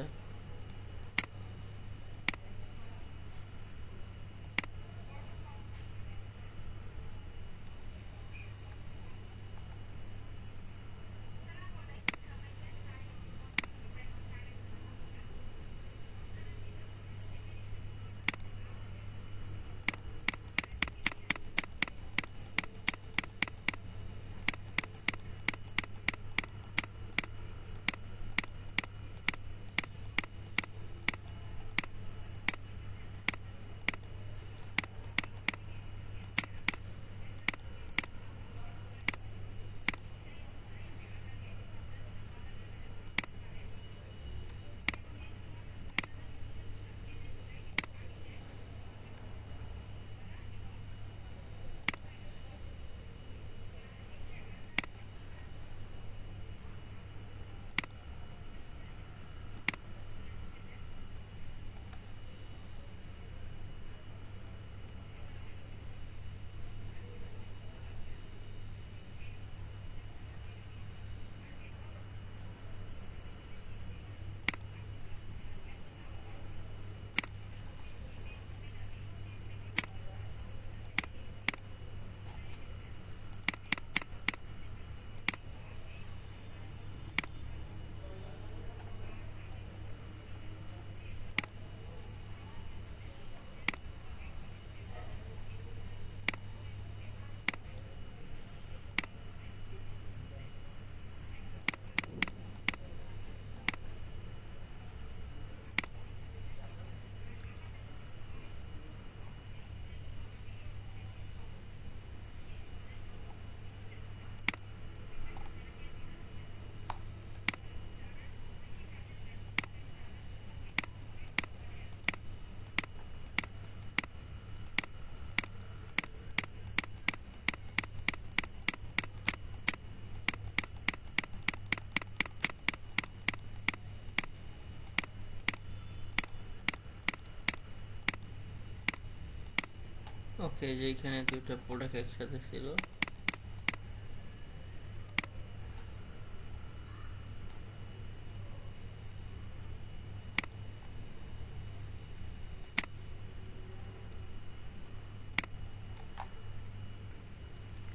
ওকে, যে এখানে দুটো প্রোডাক্ট একসাথে ছিল।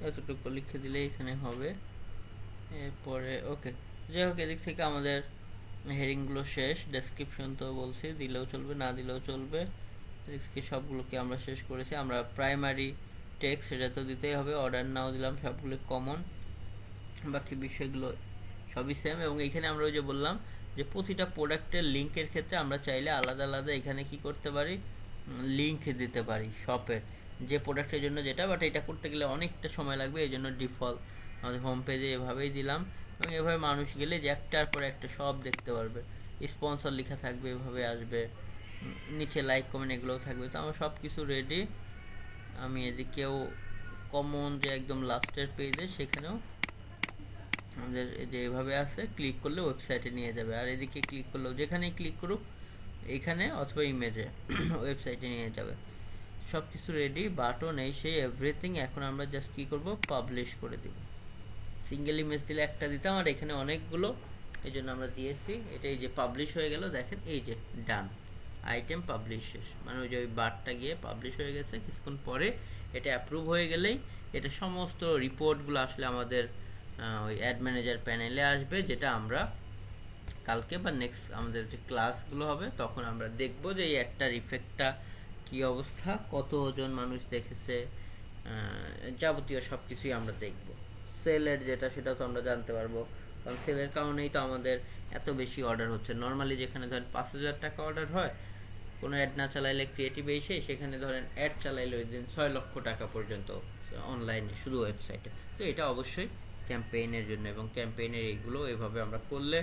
এতটুকু লিখে দিলে এখানে হবে। এরপরে ওকে, যাই হোক এদিক থেকে আমাদের হেডিংগুলো শেষ। ডেসক্রিপশন তো বলছি, দিলেও চলবে না দিলেও চলবে। এদিক থেকে সবগুলোকে আমরা শেষ করেছি। আমরা প্রাইমারি টেক্সট সেটা তো দিতেই হবে, অর্ডার নাও দিলাম, সবগুলো কমন, বাকি বিষয়গুলো সবই সেম। এবং এখানে আমরা ওই যে বললাম যে প্রতিটা প্রোডাক্টের লিঙ্কের ক্ষেত্রে আমরা চাইলে আলাদা আলাদা এখানে কি করতে পারি, লিঙ্ক দিতে পারি শপের যে প্রোডাক্টের জন্য যেটা। বাট এটা করতে গেলে অনেকটা সময় লাগবে, এই জন্য ডিফল্ট আমাদের হোম পেজে এভাবেই দিলাম। এবং এভাবে মানুষ গেলে যে একটার পর একটা সব দেখতে পারবে, স্পন্সর লেখা থাকবে, এভাবে আসবে, নিচে লাইক কমেন্ট এগুলোও থাকবে। তো আমার সব কিছু রেডি। আমি এদিকেও কমন যে একদম লাস্টের পেজে সেখানেও আমাদের যে এভাবে আছে, ক্লিক করলে ওয়েবসাইটে নিয়ে যাবে। আর এদিকে ক্লিক করলেও যেখানেই ক্লিক করুক এইখানে অথবা ইমেজে ওয়েবসাইটে নিয়ে যাবে। সব কিছু রেডি, বাটন এই সেই এভরিথিং। এখন আমরা জাস্ট কী করবো, পাবলিশ করে দিব। সিঙ্গেল ইমেজ দিলে একটা দিতাম, আর এখানে অনেকগুলো, এই জন্য আমরা দিয়েছি। এটা এই যে পাবলিশ হয়ে গেল, দেখেন এই যে ডান, আইটেম পাবলিশ শেষ, মানে ওই যে ওই বারটা গিয়ে পাবলিশ হয়ে গেছে। কিছুক্ষণ পরে এটা অ্যাপ্রুভ হয়ে গেলেই এটা সমস্ত রিপোর্টগুলো আসলে আমাদের ওই অ্যাড ম্যানেজার প্যানেলে আসবে, যেটা আমরা কালকে বা নেক্সট আমাদের যে ক্লাসগুলো হবে তখন আমরা দেখব যে এই একটার ইফেক্টটা কী অবস্থা, কতজন মানুষ দেখেছে, যাবতীয় সব কিছুই আমরা দেখব। সেলের যেটা সেটা তো আমরা জানতে পারবো, কারণ সেলের কারণেই তো আমাদের এত বেশি অর্ডার হচ্ছে। নর্মালি যেখানে ধরেন 5,000 টাকা অর্ডার হয় কোনো অ্যাড না চালাইলে, ক্রিয়েটিভ এসে সেখানে ধরেন অ্যাড চালাইলে ওই দিন 6 লক্ষ টাকা পর্যন্ত অনলাইনে শুধু ওয়েবসাইটে। তো এটা অবশ্যই ক্যাম্পেইনের জন্য, এবং ক্যাম্পেইনের এইগুলো এভাবে আমরা করলে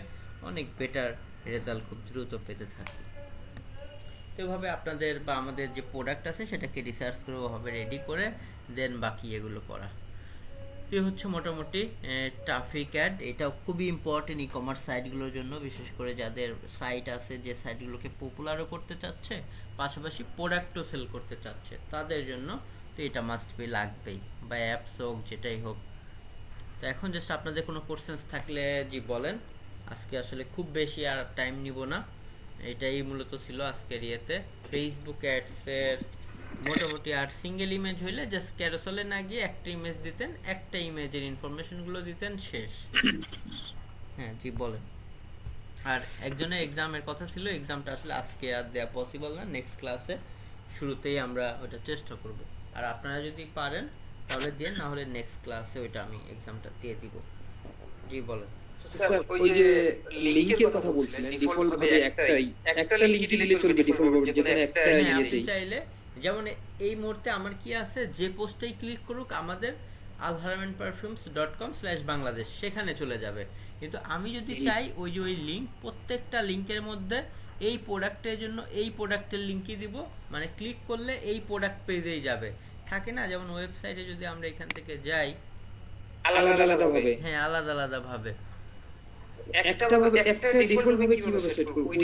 অনেক বেটার রেজাল্ট খুব দ্রুত পেতে থাকি। তো এভাবে আপনাদের বা আমাদের যে প্রোডাক্ট আছে সেটাকে রিসার্চ করে ওভাবে রেডি করে দেন বাকি এগুলো করা। তো হচ্ছে মোটামুটি ট্রাফিক অ্যাড, এটাও খুবই ইম্পর্টেন্ট ই কমার্স সাইটগুলোর জন্য, বিশেষ করে যাদের সাইট আছে যে সাইটগুলোকে পপুলারও করতে চাচ্ছে, পাশাপাশি প্রোডাক্টও সেল করতে চাচ্ছে তাদের জন্য। তো এটা মাস্ট বি লাগবেই, বা অ্যাপস হোক যেটাই হোক। তো এখন জাস্ট আপনাদের কোনো কোশ্চেন্স থাকলে জি বলেন। আজকে আসলে খুব বেশি আর টাইম নিব না, এটাই মূলত ছিল আজকের ইয়েতে। ফেসবুক অ্যাডসের মোটামুটি আর সিঙ্গেল ইমেজ হইলে জাস্ট ক্যারোসেলে না গিয়ে একটা ইমেজ দিতেন, একটা ইমেজের ইনফরমেশনগুলো দিতেন, শেষ। হ্যাঁ জি বলেন। আর একজনের এক্সামের কথা ছিল, এক্সামটা আসলে আজকে আর দেওয়া পসিবল না, নেক্সট ক্লাসে শুরুতেই আমরা ওটা চেষ্টা করব। আর আপনারা যদি পারেন তাহলে দিয়ে, না হলে নেক্সট ক্লাসে ওইটা আমি এক্সামটা দিয়ে দিব। জি বলেন। স্যার ওই যে লিংকের কথা বলছিলেন, ডিফল্ট ভাবে একটা লিংক দিলে চলবে, ডিফল্ট ভাবে যেখানে একটা ইয়েতেই চাইলে, যেমন এই মুহূর্তে আমার কি আছে, যে পোস্টেই ক্লিক করুক আমাদের alharmanperfumes.com/bangladesh সেখানে চলে যাবে। কিন্তু আমি যদি চাই ওই যে ওই লিঙ্ক, প্রত্যেকটা লিঙ্কের মধ্যে এই প্রোডাক্টের জন্য এই প্রোডাক্টের লিঙ্কই দিব, মানে ক্লিক করলে এই প্রোডাক্ট পেজেই যাবে। থাকে না যেমন ওয়েবসাইটে যদি আমরা এখান থেকে যাই আলাদা আলাদা ভাবে, হ্যাঁ আলাদা আলাদা ভাবে, একটা ডিফল্ট ভাবে কিভাবে সেট করব, ওই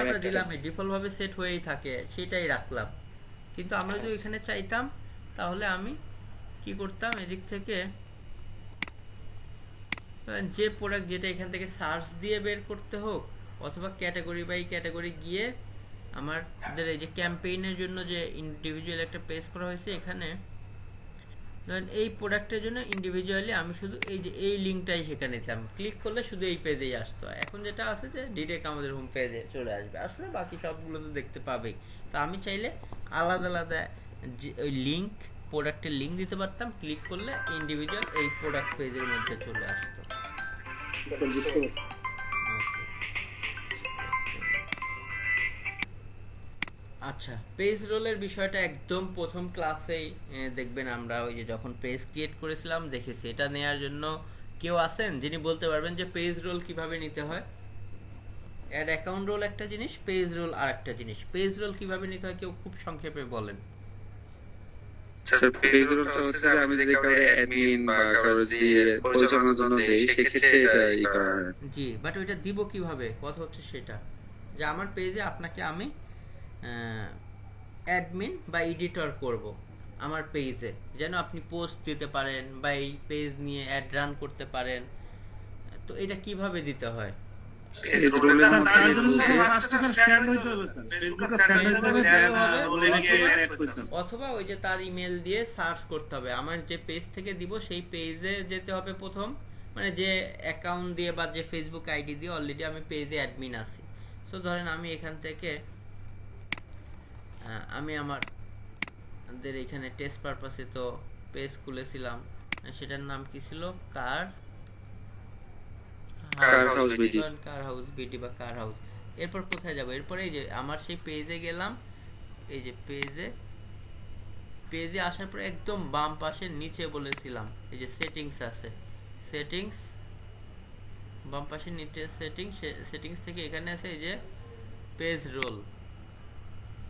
আমরা দিলাম ডিফল্ট ভাবে সেট হয়েই থাকে, সেটাই রাখলাম। কিন্তু আমরা যদি এখানে চাইতাম তাহলে আমি কি করতাম, এদিক থেকে যে প্রোডাক্ট যেটা এখান থেকে সার্চ দিয়ে বের করতে হোক, অথবা ক্যাটাগরি বাই ক্যাটাগরি গিয়ে আমাদের এই যে ক্যাম্পেইনের জন্য যে ইন্ডিভিজুয়াল একটা পেজ করা হয়েছে, এখানে ধরেন এই প্রোডাক্টের জন্য ইন্ডিভিজুয়ালি আমি শুধু এই যে এই লিঙ্কটাই সেখানে দিতাম, ক্লিক করলে শুধু এই পেজেই আসতো। এখন যেটা আছে যে ডিরেক্ট আমাদের হোম পেজে চলে আসবে, আসলে বাকি সবগুলো তো দেখতে পাবেই। তো আমি চাইলে আলাদা আলাদা যে ওই লিঙ্ক, প্রোডাক্টের লিঙ্ক দিতে পারতাম, ক্লিক করলে ইন্ডিভিজুয়াল এই প্রোডাক্ট পেজের মধ্যে চলে আসতো। আচ্ছা, পেজ রোলের বিষয়টা একদম প্রথম ক্লাসেই দেখবেন আমরা ওই যে যখন পেজ ক্রিয়েট করেছিলাম দেখেছি। এটা নেওয়ার জন্য কেউ আছেন যিনি বলতে পারবেন যে পেজ রোল কিভাবে নিতে হয়? অ্যাড অ্যাকাউন্ট রোল একটা জিনিস, পেজ রোল আর একটা জিনিস। পেজ রোল কিভাবে নিতে হয় কেউ খুব সংক্ষেপে বলেন। স্যার পেজ রোলটা হচ্ছে যে আমি যদি কাউকে অ্যাডমিন বা কারো যে পরিচালনার জন্য দেই সেক্ষেত্রে এটা করা হয়। জি, বাট ওইটা দিব কিভাবে, কথা হচ্ছে সেটা যে আমার পেজে আপনাকে আমি অ্যাডমিন বা এডিটর করব, আমার পেজে, যেন আপনি পোস্ট দিতে পারেন বা এই পেজ নিয়ে অ্যাড রান করতে পারেন। তো এটা কিভাবে দিতে হয়? পেজ রোলে স্যার তার জন্য স্যার ফার্স্টে স্যার ফ্রেন্ড হইতে হবে স্যার, ফেসবুকে ফ্রেন্ড হইতে হবে, দেন লিংকে অ্যাড করতে হবে। অথবা ওই যে তার ইমেল দিয়ে সার্চ করতে হবে, আমার যে পেজ থেকে দিব সেই পেজে যেতে হবে প্রথম, মানে যে অ্যাকাউন্ট দিয়ে বা যে ফেসবুক আইডি দিয়ে অলরেডি আমি পেজে অ্যাডমিন আছি। সো ধরেন আমি এখান থেকে আমি আমাদের এখানে টেস্ট পারপাসে তো পেজ খুলেছিলাম, সেটার নাম কি ছিল? কার হাউস বিডি। কার হাউস বিডি বা কার হাউস। এরপর কোথায় যাব? এরপর এই যে আমার সেই পেজে গেলাম, এই যে পেজে আসার পর একদম বাম পাশে নিচে বলেছিলাম এই যে সেটিংস আছে, সেটিংস বাম পাশে নিচে সেটিংস থেকে এখানে আছে এই যে পেজ রোল,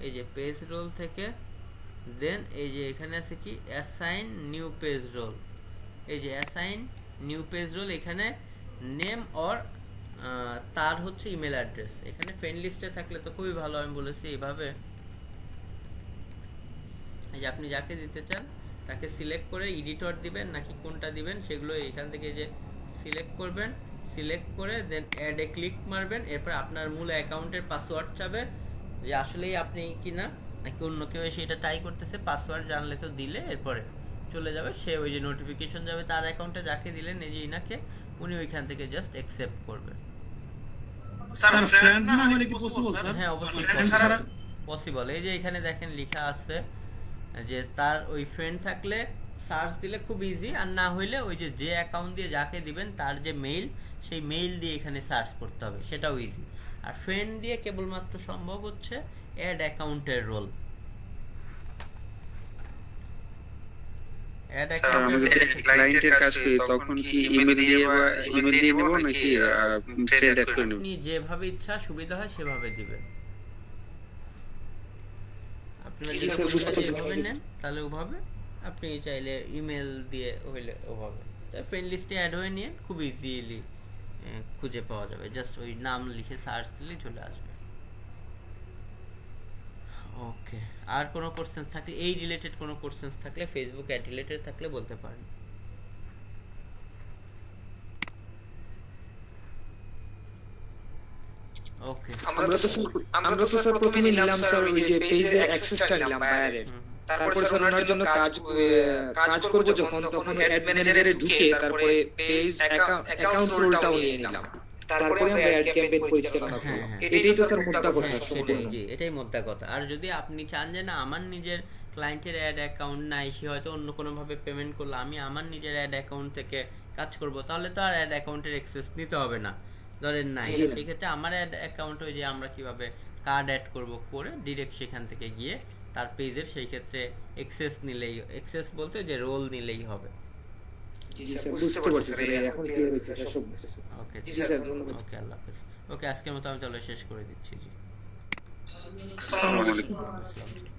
এই যে পেজ রোল থেকে দেন এই যে এখানে আছে কি অ্যাসাইন নিউ পেজ রোল, এই যে অ্যাসাইন নিউ পেজ রোল, এখানে নেম অর তার হচ্ছে ইমেল অ্যাড্রেস। এখানে ফ্রেন্ড লিস্টে থাকলে তো খুবই ভালো, আমি বলেছি এইভাবে এই যে আপনি যাকে দিতে চান তাকে সিলেক্ট করে এডিটর দিবেন নাকি কোনটা দিবেন সেগুলো এখান থেকে যে সিলেক্ট করবেন, সিলেক্ট করে দেন অ্যাড এ ক্লিক মারবেন। এরপর আপনার মূল অ্যাকাউন্টের পাসওয়ার্ড চাবে যে আসলেই আপনি কিনা নাকি অন্য কেউ এসে এটা ট্রাই করতেছে, পাসওয়ার্ড জানলে তো দিলে এরপরে চলে যাবে, সে ওই যে নোটিফিকেশন যাবে তার অ্যাকাউন্টে যাকে দিলেন এই যে ইনাকে, উনি ওইখান থেকে জাস্ট অ্যাকসেপ্ট করবে। স্যার ফ্রেন্ড না হলে কি পসিবল স্যার? হ্যাঁ অবশ্যই ফ্রেন্ড ছাড়া পসিবল। এই যে এখানে দেখেন লেখা আছে যে তার ওই ফ্রেন্ড থাকলে সার্চ দিলে খুব ইজি, আর না হইলে ওই যে অ্যাকাউন্ট দিয়ে যাকে দিবেন তার যে মেইল, সেই মেইল দিয়ে এখানে সার্চ করতে হবে, সেটাও ইজি। আর ফ্রেন্ড দিয়ে কেবলমাত্র সম্ভব হচ্ছে অ্যাড অ্যাকাউন্টের রোল। অ্যাড স্যার আমি যদি ক্লায়েন্টের কাজ করি তখন কি ইমেল দিয়ে নেব নাকি ফ্রেন্ড অ্যাড করে নেব? আপনি যেভাবে ইচ্ছা সুবিধা হয় সেভাবে দিবেন। আপনারা জি স্যার, বুঝতে পারছি। যেভাবে নেন তাহলে ওভাবে, আপনি চাইলে ইমেল দিয়ে হইলে ওভাবে। ফ্রেন্ড লিস্টে অ্যাড হয়ে নিয়ে খুব ইজিলি খুঁজে পাওয়া যাবে, জাস্ট ওই নাম লিখে সার্চ দিলেই চলে আসবে। ওকে, আর কোনো কোশ্চেন্স থাকলে এই রিলেটেড কোনো কোশ্চেন্স থাকলে ফেসবুক অ্যাড রিলেটেড থাকলে বলতে পারেন। ওকে, আমরা তো স্যার প্রথমে নিলাম স্যার ওই যে পেজের অ্যাক্সেসটা নিলাম বায়ারের, তারপরে স্যার ওনার জন্য কাজ করব যখন, তখন অ্যাড ম্যানেজারে ঢুকে তারপরে পেজ অ্যাকাউন্ট রোলটাও নিয়ে নিলাম, তারপরে আমরা অ্যাড ক্যাম্পেইন পরিচালনা করব। এটাই তো স্যার মোদ্দা কথা। সেটাই, জি এটাই মোদ্দা কথা। আর যদি আপনি চান যে না আমার নিজের ক্লায়েন্টের অ্যাড অ্যাকাউন্ট নাই, সে হয়তো অন্য কোনোভাবে পেমেন্ট করলো, আমি আমার নিজের অ্যাড অ্যাকাউন্ট থেকে কাজ করব, তাহলে তো আর অ্যাড অ্যাকাউন্টের অ্যাক্সেস নিতে হবে না, ধরেন নাই। সেই ক্ষেত্রে আমার অ্যাড অ্যাকাউন্ট ওই যে আমরা কিভাবে কার্ড অ্যাড করব করে ডিরেক্ট সেখান থেকে গিয়ে তার পেজের সেই ক্ষেত্রে অ্যাক্সেস নিলেই, অ্যাক্সেস বলতে যে রোল নিলেই হবে। জি স্যার, বুঝতে পারছি স্যার, এখন ক্লিয়ার হয়েছে স্যার সব কিছু। ওকে জি স্যার, ধন্যবাদ। ওকে, আল্লাহ হাফেজ। ওকে, আজকের মতো আমি তাহলে শেষ করে দিচ্ছি। জি আসসালামু আলাইকুম। আসসালামু আলাইকুম।